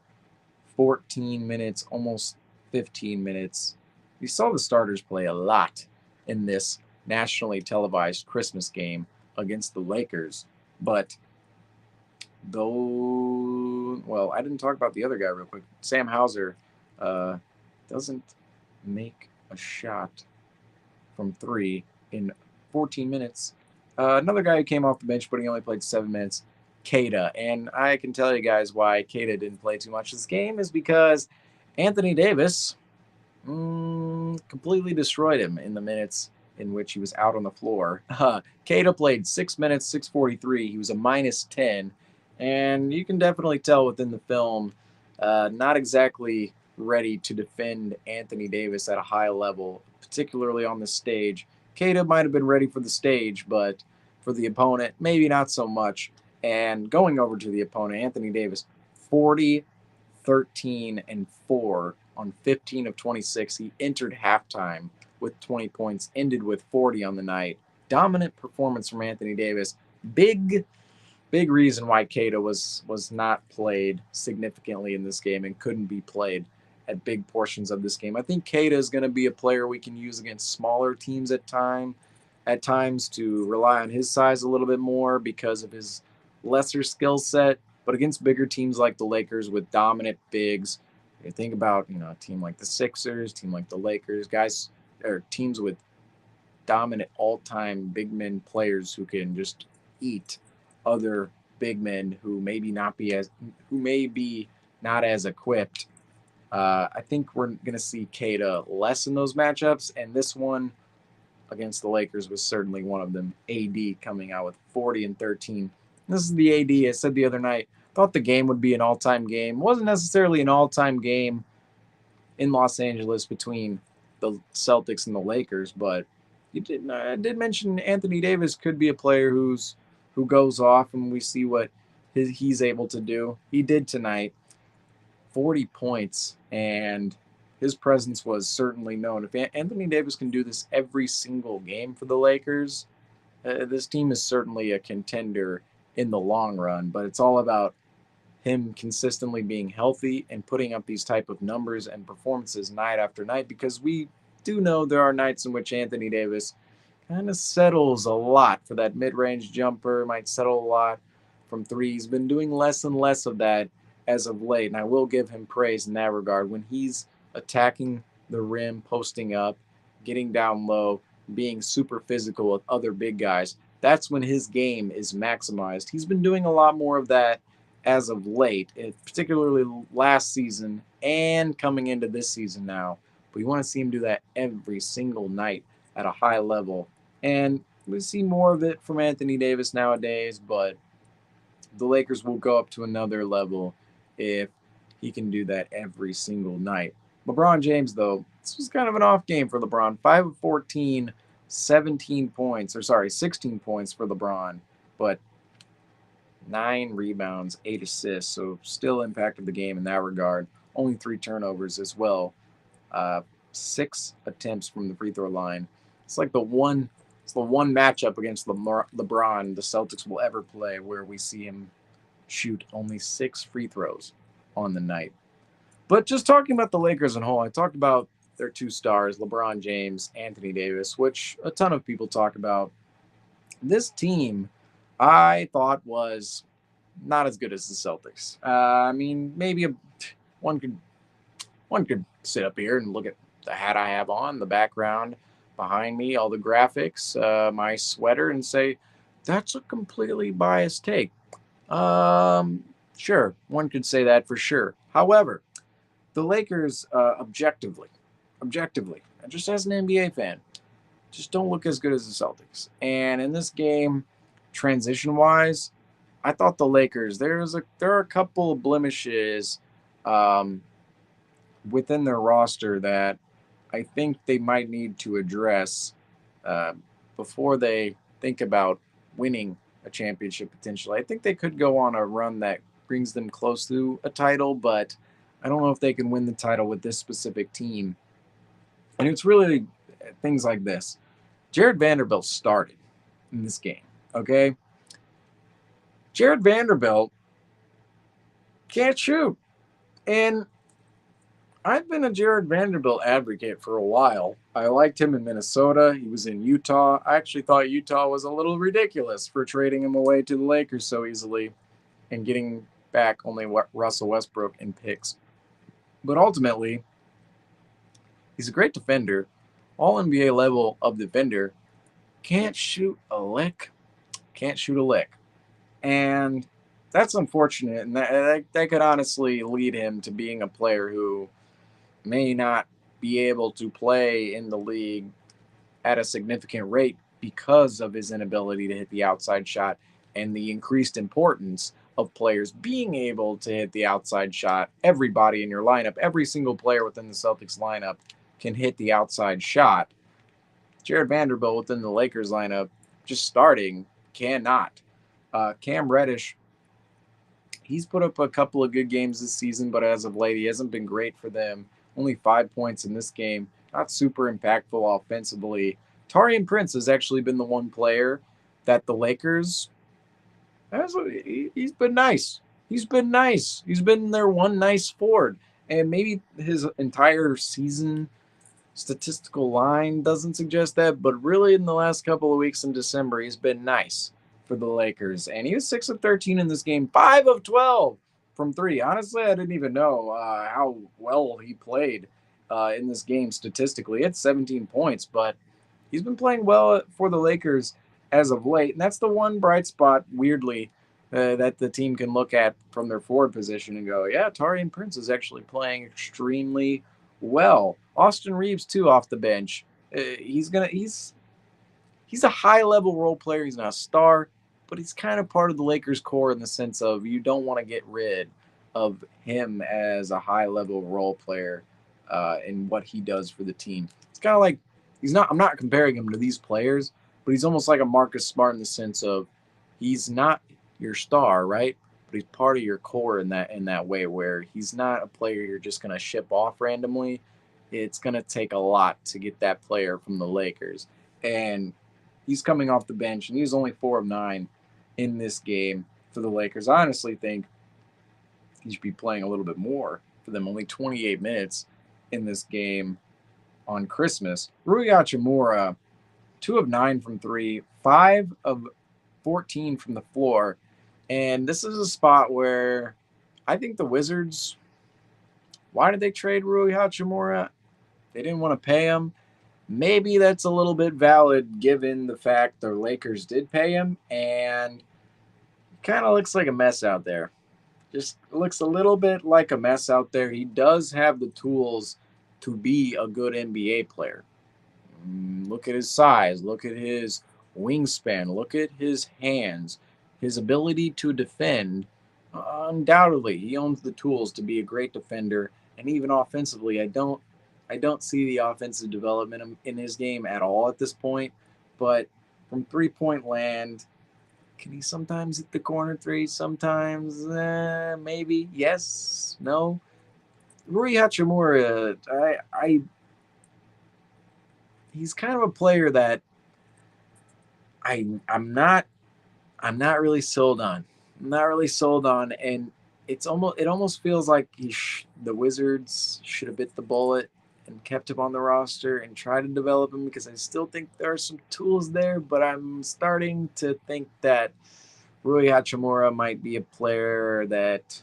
14 minutes, almost 15 minutes. We saw the starters play a lot in this nationally televised Christmas game against the Lakers. But though, well, I didn't talk about the other guy real quick. Sam Hauser doesn't make a shot from 3 in 14 minutes. Another guy who came off the bench, but he only played 7 minutes, Keita. And I can tell you guys why Keita didn't play too much this game is because Anthony Davis completely destroyed him in the minutes in which he was out on the floor. Keita played 6 minutes, 6:43. He was a -10. And you can definitely tell within the film, not exactly ready to defend Anthony Davis at a high level, particularly on the stage. Keita might have been ready for the stage, but for the opponent, maybe not so much. And going over to the opponent, Anthony Davis, 40, 13, and 4 on 15 of 26. He entered halftime with 20 points, ended with 40 on the night. Dominant performance from Anthony Davis. Big reason why Keita was not played significantly in this game and couldn't be played at big portions of this game. I think Keita is going to be a player we can use against smaller teams at times to rely on his size a little bit more because of his lesser skill set. But against bigger teams like the Lakers with dominant bigs, you think about a team like the Sixers, team like the Lakers, guys or teams with dominant all-time big men players who can just eat other big men who may be not as equipped. I think we're going to see Keita less in those matchups, and this one against the Lakers was certainly one of them. AD coming out with 40 and 13. This is the AD I said the other night. Thought the game would be an all-time game. Wasn't necessarily an all-time game in Los Angeles between the Celtics and the Lakers, but I did mention Anthony Davis could be a player who goes off, and we see what he's able to do. He did tonight, 40 points, and his presence was certainly known. If Anthony Davis can do this every single game for the Lakers, this team is certainly a contender in the long run, but it's all about him consistently being healthy and putting up these type of numbers and performances night after night, because we do know there are nights in which Anthony Davis kind of settles a lot for that mid-range jumper, might settle a lot from 3. He's been doing less and less of that as of late, and I will give him praise in that regard. When he's attacking the rim, posting up, getting down low, being super physical with other big guys, that's when his game is maximized. He's been doing a lot more of that as of late, particularly last season and coming into this season now. But you want to see him do that every single night at a high level. And we see more of it from Anthony Davis nowadays, but the Lakers will go up to another level if he can do that every single night. LeBron James, though, this was kind of an off game for LeBron. 5 of 14, 16 points for LeBron, but 9 rebounds, 8 assists, so still impacted the game in that regard. Only 3 turnovers as well. 6 attempts from the free throw line. It's the one matchup against LeBron the Celtics will ever play where we see him shoot only 6 free throws on the night. But just talking about the Lakers as a whole, I talked about their 2 stars, LeBron James, Anthony Davis, which a ton of people talk about. This team, I thought, was not as good as the Celtics. Maybe one could sit up here and look at the hat I have on, the background behind me, all the graphics, my sweater, and say, that's a completely biased take. Sure, one could say that for sure. However, the Lakers, objectively, just as an NBA fan, just don't look as good as the Celtics. And in this game, transition wise, I thought the Lakers, there are a couple of blemishes um, within their roster that I think they might need to address uh, before they think about winning a championship potentially. I think they could go on a run that brings them close to a title, but I don't know if they can win the title with this specific team. And it's really things like this. Jared Vanderbilt started in this game, okay? Jared Vanderbilt can't shoot. And I've been a Jared Vanderbilt advocate for a while. I liked him in Minnesota. He was in Utah. I actually thought Utah was a little ridiculous for trading him away to the Lakers so easily and getting back only Russell Westbrook in picks. But ultimately, he's a great defender, all NBA level of defender. Can't shoot a lick. Can't shoot a lick. And that's unfortunate. And that could honestly lead him to being a player who may not be able to play in the league at a significant rate because of his inability to hit the outside shot and the increased importance of players being able to hit the outside shot. Everybody in your lineup, every single player within the Celtics lineup can hit the outside shot. Jared Vanderbilt within the Lakers lineup, just starting, cannot. Cam Reddish, he's put up a couple of good games this season, but as of late, he hasn't been great for them. Only 5 points in this game. Not super impactful offensively. Taurean Prince has actually been the one player that the Lakers, he's been nice. He's been nice. He's been their one nice forward. And maybe his entire season statistical line doesn't suggest that, but really in the last couple of weeks in December, he's been nice for the Lakers. And he was 6 of 13 in this game, 5 of 12 from three. Honestly, I didn't even know how well he played in this game statistically. It's 17 points, but he's been playing well for the Lakers as of late. And that's the one bright spot, weirdly, that the team can look at from their forward position and go, yeah, Taurean Prince is actually playing extremely well. Austin Reeves too off the bench. He's a high level role player. He's not a star, but he's kind of part of the Lakers core in the sense of you don't want to get rid of him as a high level role player in what he does for the team. It's kind of like he's not. I'm not comparing him to these players, but he's almost like a Marcus Smart in the sense of he's not your star, right? But he's part of your core in that way where he's not a player you're just gonna ship off randomly. It's gonna take a lot to get that player from the Lakers, and he's coming off the bench, and he's only 4 of 9 in this game for the Lakers. I honestly think he should be playing a little bit more for them. Only 28 minutes in this game on Christmas. Rui Hachimura, 2 of 9 from three, 5 of 14 from the floor. And this is a spot where I think the Wizards, why did they trade Rui Hachimura? They didn't want to pay him. Maybe that's a little bit valid given the fact the Lakers did pay him, and kind of looks like a mess out there. Just looks a little bit like a mess out there. He does have the tools to be a good NBA player. Look at his size. Look at his wingspan. Look at his hands. His ability to defend. Undoubtedly, he owns the tools to be a great defender. And even offensively, I don't see the offensive development in his game at all at this point. But from 3-point land, can he sometimes hit the corner three? Sometimes, maybe. Yes. No. Rui Hachimura, he's kind of a player that I'm not really sold on. I'm not really sold on, and it almost feels like the Wizards should have bit the bullet and kept him on the roster and tried to develop him because I still think there are some tools there, but I'm starting to think that Rui Hachimura might be a player that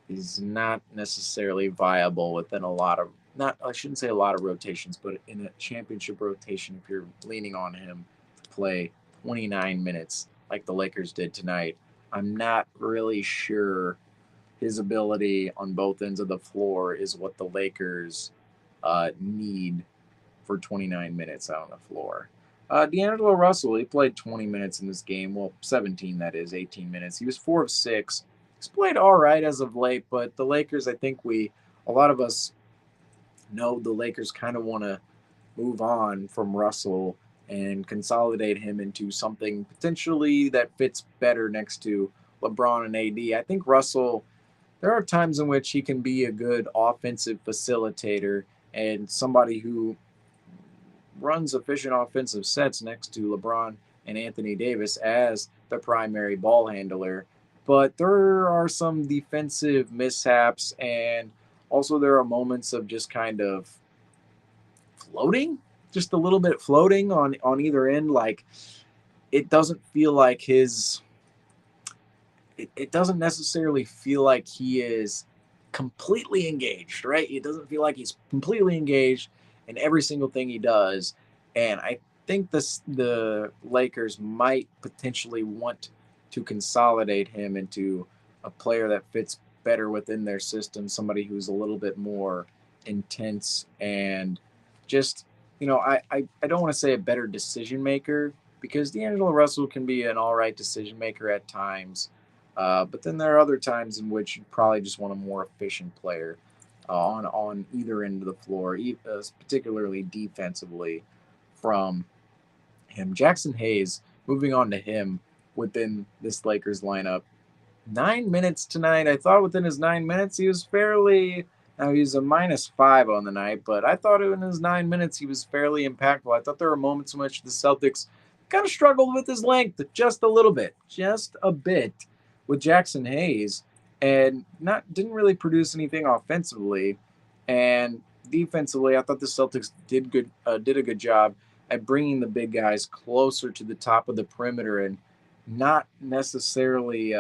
is not necessarily viable within a lot of not I shouldn't say a lot of rotations, but in a championship rotation, if you're leaning on him to play 29 minutes like the Lakers did tonight, I'm not really sure his ability on both ends of the floor is what the Lakers need for 29 minutes out on the floor. D'Angelo Russell, he played 20 minutes in this game. Well, 17, that is, 18 minutes. He was 4 of 6. He's played all right as of late, but the Lakers, I think a lot of us know the Lakers kind of want to move on from Russell and consolidate him into something potentially that fits better next to LeBron and AD. I think Russell, there are times in which he can be a good offensive facilitator and somebody who runs efficient offensive sets next to LeBron and Anthony Davis as the primary ball handler. But there are some defensive mishaps, and also there are moments of just kind of floating, just a little bit floating on either end. Like it doesn't feel like it doesn't necessarily feel like he is completely engaged, right? It doesn't feel like he's completely engaged in every single thing he does. And I think the Lakers might potentially want to consolidate him into a player that fits better within their system, somebody who's a little bit more intense and just, I don't want to say a better decision maker because D'Angelo Russell can be an all right decision maker at times. But then there are other times in which you probably just want a more efficient player on either end of the floor, particularly defensively from him. Jackson Hayes, moving on to him within this Lakers lineup. 9 minutes tonight. I thought within his 9 minutes he was fairly. Now he's a -5 on the night, but I thought in his 9 minutes he was fairly impactful. I thought there were moments in which the Celtics kind of struggled with his length just a little bit, just a bit with Jackson Hayes, and didn't really produce anything offensively. And defensively, I thought the Celtics did a good job at bringing the big guys closer to the top of the perimeter and not necessarily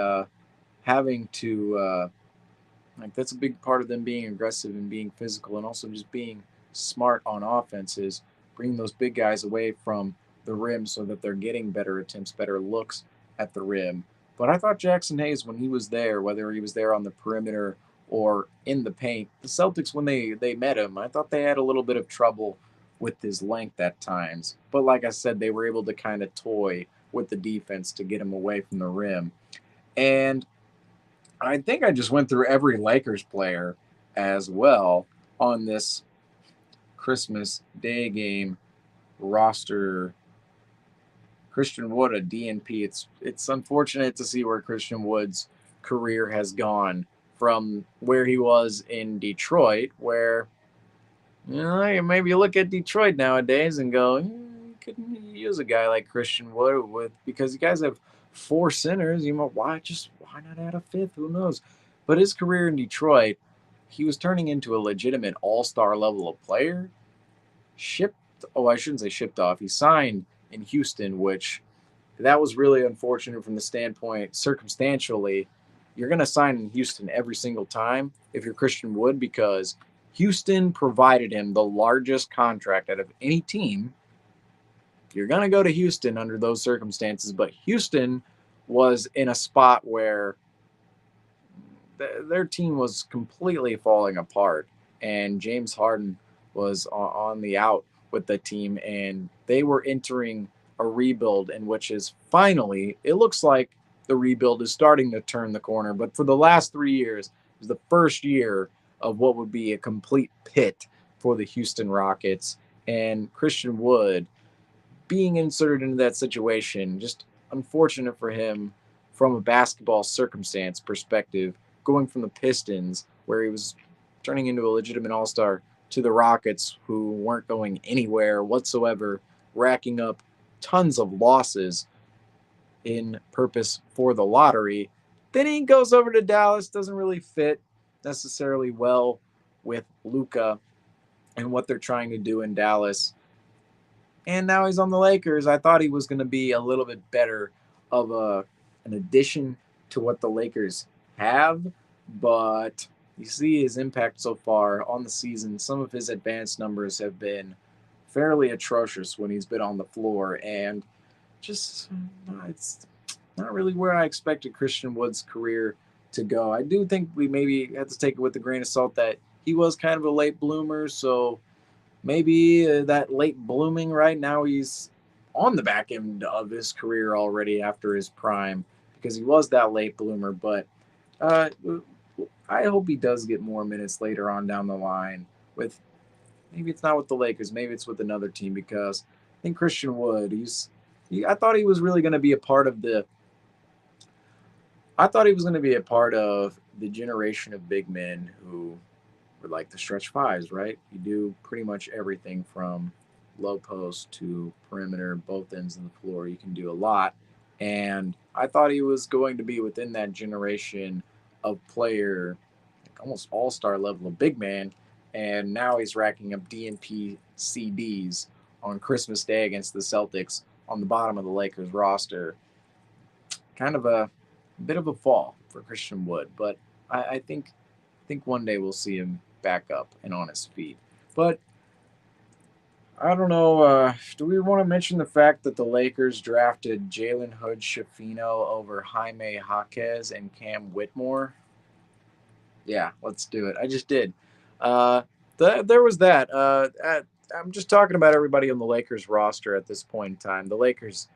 having to like that's a big part of them being aggressive and being physical and also just being smart on offense is bringing those big guys away from the rim so that they're getting better attempts, better looks at the rim. But I thought Jackson Hayes, when he was there, whether he was there on the perimeter or in the paint, the Celtics, when they met him, I thought they had a little bit of trouble with his length at times. But like I said, they were able to kind of toy with the defense to get him away from the rim. And I think I just went through every Lakers player as well on this Christmas Day game roster. Christian Wood, a DNP. It's unfortunate to see where Christian Wood's career has gone from where he was in Detroit, where maybe you look at Detroit nowadays and go, couldn't use a guy like Christian Wood because you guys have 4 centers. Why not add a fifth? Who knows? But his career in Detroit, he was turning into a legitimate all-star level of player. I shouldn't say shipped off. He signed in Houston, which that was really unfortunate from the standpoint, circumstantially, you're going to sign in Houston every single time if you're Christian Wood because Houston provided him the largest contract out of any team. You're going to go to Houston under those circumstances, but Houston was in a spot where their team was completely falling apart, and James Harden was on the out with the team, and they were entering a rebuild in which is finally, it looks like the rebuild is starting to turn the corner. But for the last 3 years, it was the first year of what would be a complete pit for the Houston Rockets. And Christian Wood being inserted into that situation, just unfortunate for him from a basketball circumstance perspective, going from the Pistons, where he was turning into a legitimate all-star, to the Rockets, who weren't going anywhere whatsoever, racking up tons of losses in purpose for the lottery. Then he goes over to Dallas, doesn't really fit necessarily well with Luka and what they're trying to do in Dallas. And now he's on the Lakers. I thought he was going to be a little bit better of an addition to what the Lakers have, but you see his impact so far on the season. Some of his advanced numbers have been fairly atrocious when he's been on the floor, and just it's not really where I expected Christian Wood's career to go. I do think we maybe have to take it with a grain of salt that he was kind of a late bloomer, so maybe that late blooming. Right now, he's on the back end of his career already after his prime because he was that late bloomer. But uh, I hope he does get more minutes later on down the line with maybe it's not with the Lakers, maybe it's with another team because I think Christian Wood, I thought he was really going to be a part of the generation of big men who were like the stretch fives, right? You do pretty much everything from low post to perimeter, both ends of the floor. You can do a lot. And I thought he was going to be within that generation of player, like almost all star level of big man. And now he's racking up DNP CDs on Christmas Day against the Celtics on the bottom of the Lakers roster. Kind of a bit of a fall for Christian Wood, but I think one day we'll see him back up and on his feet. But I don't know. Do we want to mention the fact that the Lakers drafted Jalen Hood Shafino over Jaime Jaquez and Cam Whitmore? Yeah, let's do it. I just did. Uh, there was that. I'm just talking about everybody on the Lakers roster at this point in time. The Lakers,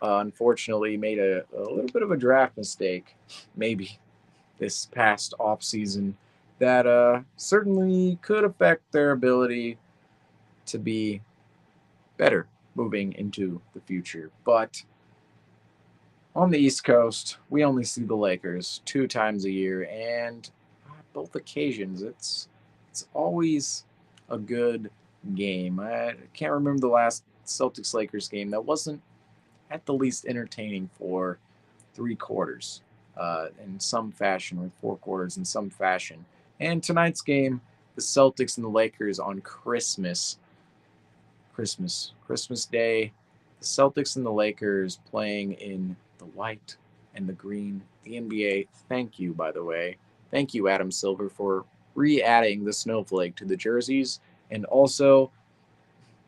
unfortunately, made a little bit of a draft mistake, maybe this past off season, that certainly could affect their ability to be better moving into the future. But on the East Coast, we only see the Lakers 2 times a year, and both occasions, it's always a good game. I can't remember the last Celtics Lakers game that wasn't at the least entertaining for 3 quarters in some fashion, or 4 quarters in some fashion. And tonight's game, the Celtics and the Lakers on Christmas Day, the Celtics and the Lakers playing in the white and the green. The NBA, thank you, by the way. Thank you, Adam Silver, for re adding the snowflake to the jerseys and also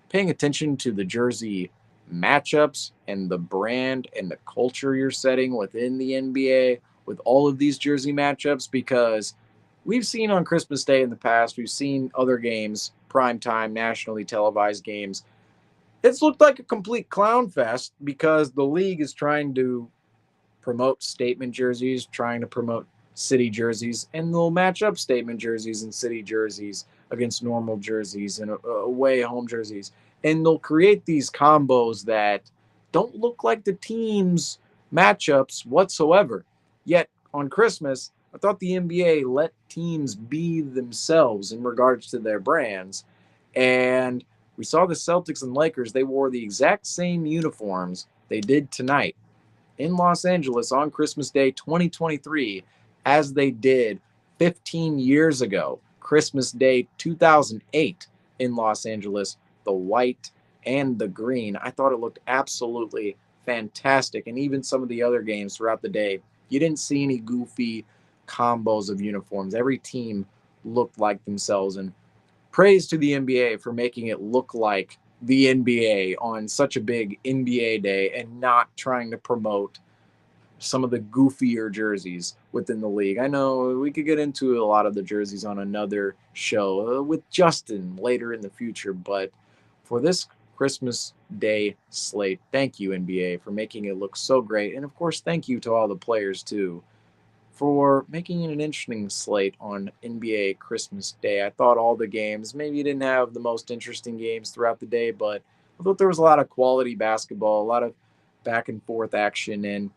paying attention to the jersey matchups and the brand and the culture you're setting within the NBA with all of these jersey matchups because we've seen on Christmas Day in the past, we've seen other games, primetime, nationally televised games. It's looked like a complete clown fest because the league is trying to promote statement jerseys, trying to promote city jerseys, and they'll match up statement jerseys and city jerseys against normal jerseys and away home jerseys. And they'll create these combos that don't look like the team's matchups whatsoever. Yet on Christmas, I thought the NBA let teams be themselves in regards to their brands. And we saw the Celtics and Lakers, they wore the exact same uniforms they did tonight in Los Angeles on Christmas Day 2023 as they did 15 years ago, Christmas Day 2008 in Los Angeles, the white and the green. I thought it looked absolutely fantastic. And even some of the other games throughout the day, you didn't see any goofy combos of uniforms. Every team looked like themselves. And praise to the NBA for making it look like the NBA on such a big NBA day and not trying to promote some of the goofier jerseys within the league. I know we could get into a lot of the jerseys on another show with Justin later in the future, but for this Christmas Day slate, thank you, NBA, for making it look so great. And of course, thank you to all the players, too, for making it an interesting slate on NBA Christmas Day. I thought all the games, maybe you didn't have the most interesting games throughout the day, but I thought there was a lot of quality basketball, a lot of back and forth action, and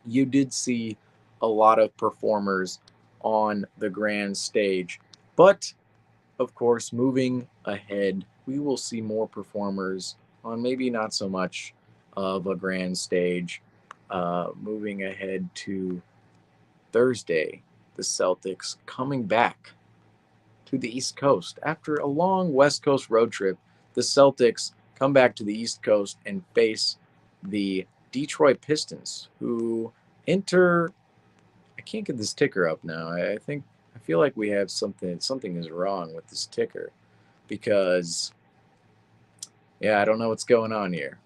you did see a lot of performers on the grand stage. But of course, moving ahead, we will see more performers on maybe not so much of a grand stage. Moving ahead to Thursday, the Celtics coming back to the East Coast. After a long West Coast road trip, the Celtics come back to the East Coast and face the Detroit Pistons, who enter. I can't get this ticker up now. I feel like we have something. Something is wrong with this ticker because, yeah, I don't know what's going on here.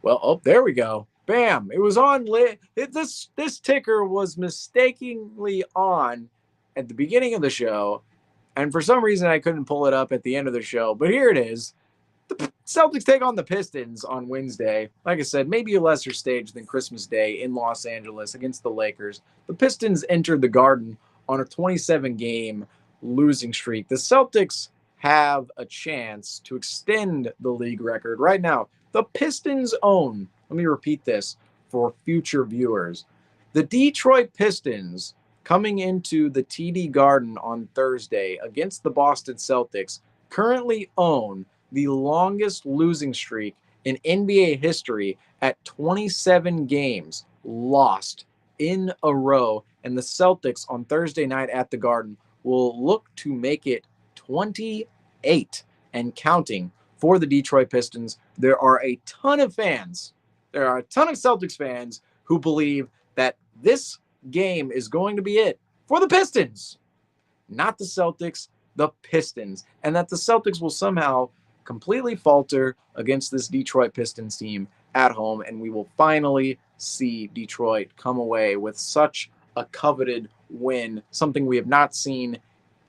Well, oh, there we go. Bam! It was on. This ticker was mistakenly on at the beginning of the show, And for some reason, I couldn't pull it up at the end of the show, but here it is. The Celtics take on the Pistons on Wednesday. Like I said, maybe a lesser stage than Christmas Day in Los Angeles against the Lakers. The Pistons entered the Garden on a 27-game losing streak. The Celtics have a chance to extend the league record. Right now, the Pistons own, let me repeat this for future viewers, the Detroit Pistons coming into the TD Garden on Thursday against the Boston Celtics currently own the longest losing streak in NBA history at 27 games lost in a row. And the Celtics on Thursday night at the Garden will look to make it 28 and counting for the Detroit Pistons. There are a ton of fans. There are a ton of Celtics fans who believe that this game is going to be it for the Pistons, not the Celtics, the Pistons, and that the Celtics will somehow completely falter against this Detroit Pistons team at home, and we will finally see Detroit come away with such a coveted win, something we have not seen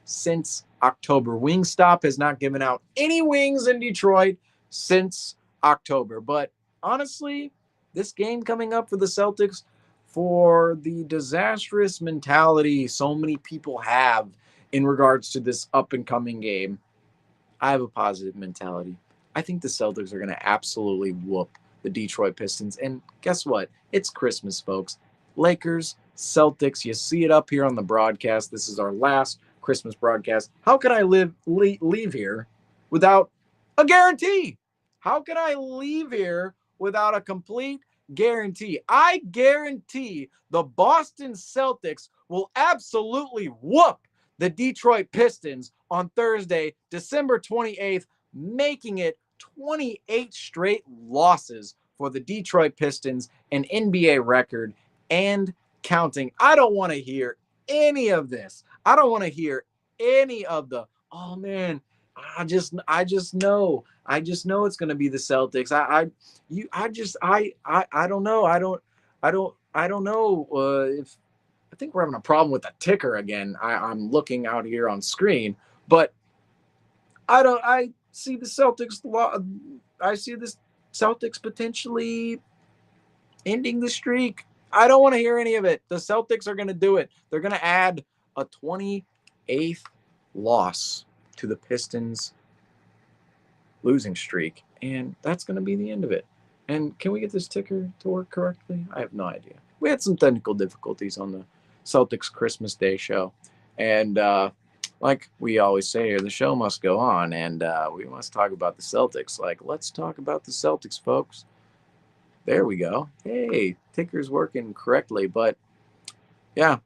since October. Wingstop has not given out any wings in Detroit since October, but honestly, this game coming up for the Celtics, for the disastrous mentality so many people have in regards to this up-and-coming game, I have a positive mentality. I think the Celtics are going to absolutely whoop the Detroit Pistons. And guess what? It's Christmas, folks. Lakers, Celtics, you see it up here on the broadcast. This is our last Christmas broadcast. How can I leave here without a guarantee? How can I leave here without a complete guarantee? I guarantee the Boston Celtics will absolutely whoop the Detroit Pistons on Thursday, December 28th, making it 28 straight losses for the Detroit Pistons, an NBA record and counting. I don't want to hear any of this. I don't want to hear any of the, oh man, I just know it's going to be the Celtics. I don't know. I don't know if I think we're having a problem with the ticker again. I'm looking out here on screen, but I see the Celtics. I see this Celtics potentially ending the streak. I don't want to hear any of it. The Celtics are going to do it. They're going to add a 28th loss to the Pistons losing streak, and that's going to be the end of it. And can we get this ticker to work correctly? I have no idea. We had some technical difficulties on the Celtics Christmas Day show, and like we always say here, the show must go on, and we must talk about the Celtics. Like, let's talk about the Celtics, folks. There we go. Hey, ticker's working correctly, but yeah,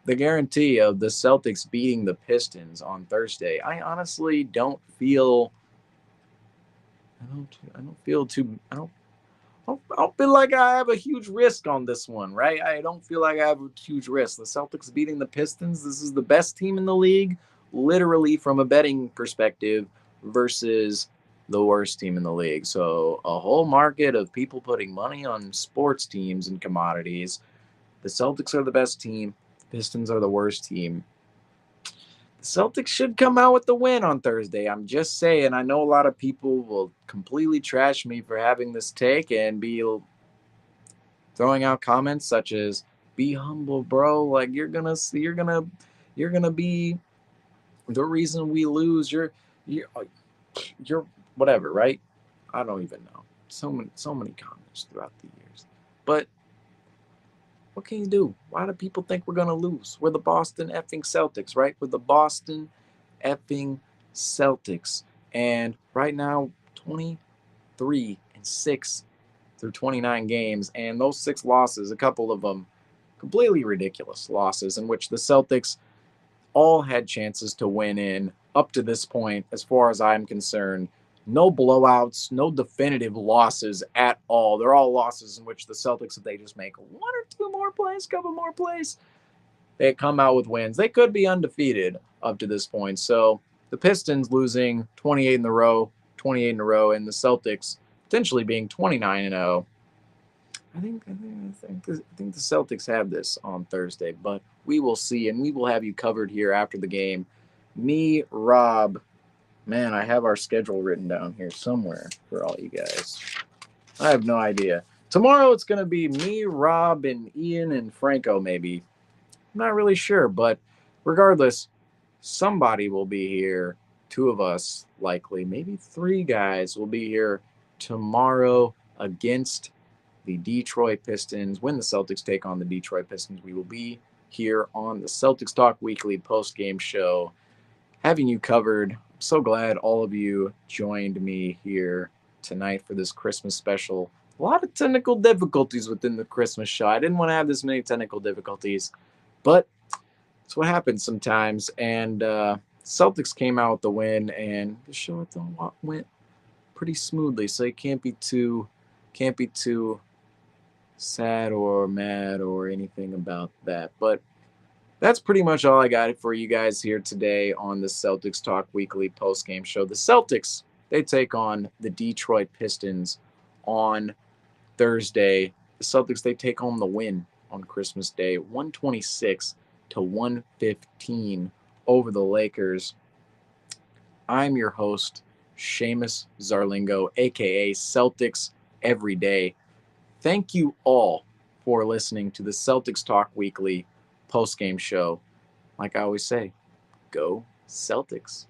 the guarantee of the Celtics beating the Pistons on Thursday. I honestly don't feel. I don't feel too. I don't feel like I have a huge risk on this one, right? I don't feel like I have a huge risk. The Celtics beating the Pistons. This is the best team in the league, literally from a betting perspective, versus the worst team in the league. So a whole market of people putting money on sports teams and commodities. The Celtics are the best team. The Pistons are the worst team. The Celtics should come out with the win on Thursday. I'm just saying. I know a lot of people will completely trash me for having this take and be throwing out comments such as "Be humble, bro. Like you're gonna be the reason we lose. You're whatever, right? I don't even know. So many comments throughout the years, but what can you do? Why do people think we're going to lose? We're the Boston effing Celtics, right? We're the Boston effing Celtics. And right now, 23-6 through 29 games. And those 6 losses, a couple of them completely ridiculous losses in which the Celtics all had chances to win in up to this point, as far as I'm concerned. No blowouts, no definitive losses at all. They're all losses in which the Celtics, if they just make 1 or 2 more plays, couple more plays, they come out with wins. They could be undefeated up to this point. So the Pistons losing 28 in a row, and the Celtics potentially being 29-0. I think the Celtics have this on Thursday, but we will see, and we will have you covered here after the game me, Rob. Man, I have our schedule written down here somewhere for all you guys. I have no idea. Tomorrow it's going to be me, Rob, and Ian and Franco, maybe. I'm not really sure, but regardless, somebody will be here. Two of us, likely, maybe three guys will be here tomorrow against the Detroit Pistons. When the Celtics take on the Detroit Pistons, we will be here on the Celtics Talk Weekly post-game show, having you covered. I'm so glad all of you joined me here tonight for this Christmas special. A lot of technical difficulties within the Christmas show. I didn't want to have this many technical difficulties, but it's what happens sometimes. And Celtics came out with the win, and the show went pretty smoothly. So you can't be too sad or mad or anything about that. But that's pretty much all I got for you guys here today on the Celtics Talk Weekly post-game show. The Celtics, they take on the Detroit Pistons on Thursday. The Celtics, they take home the win on Christmas Day, 126 to 115 over the Lakers. I'm your host, Seamus Zarlingo, aka Celtics Every Day. Thank you all for listening to the Celtics Talk Weekly post-game show. Like I always say, go Celtics.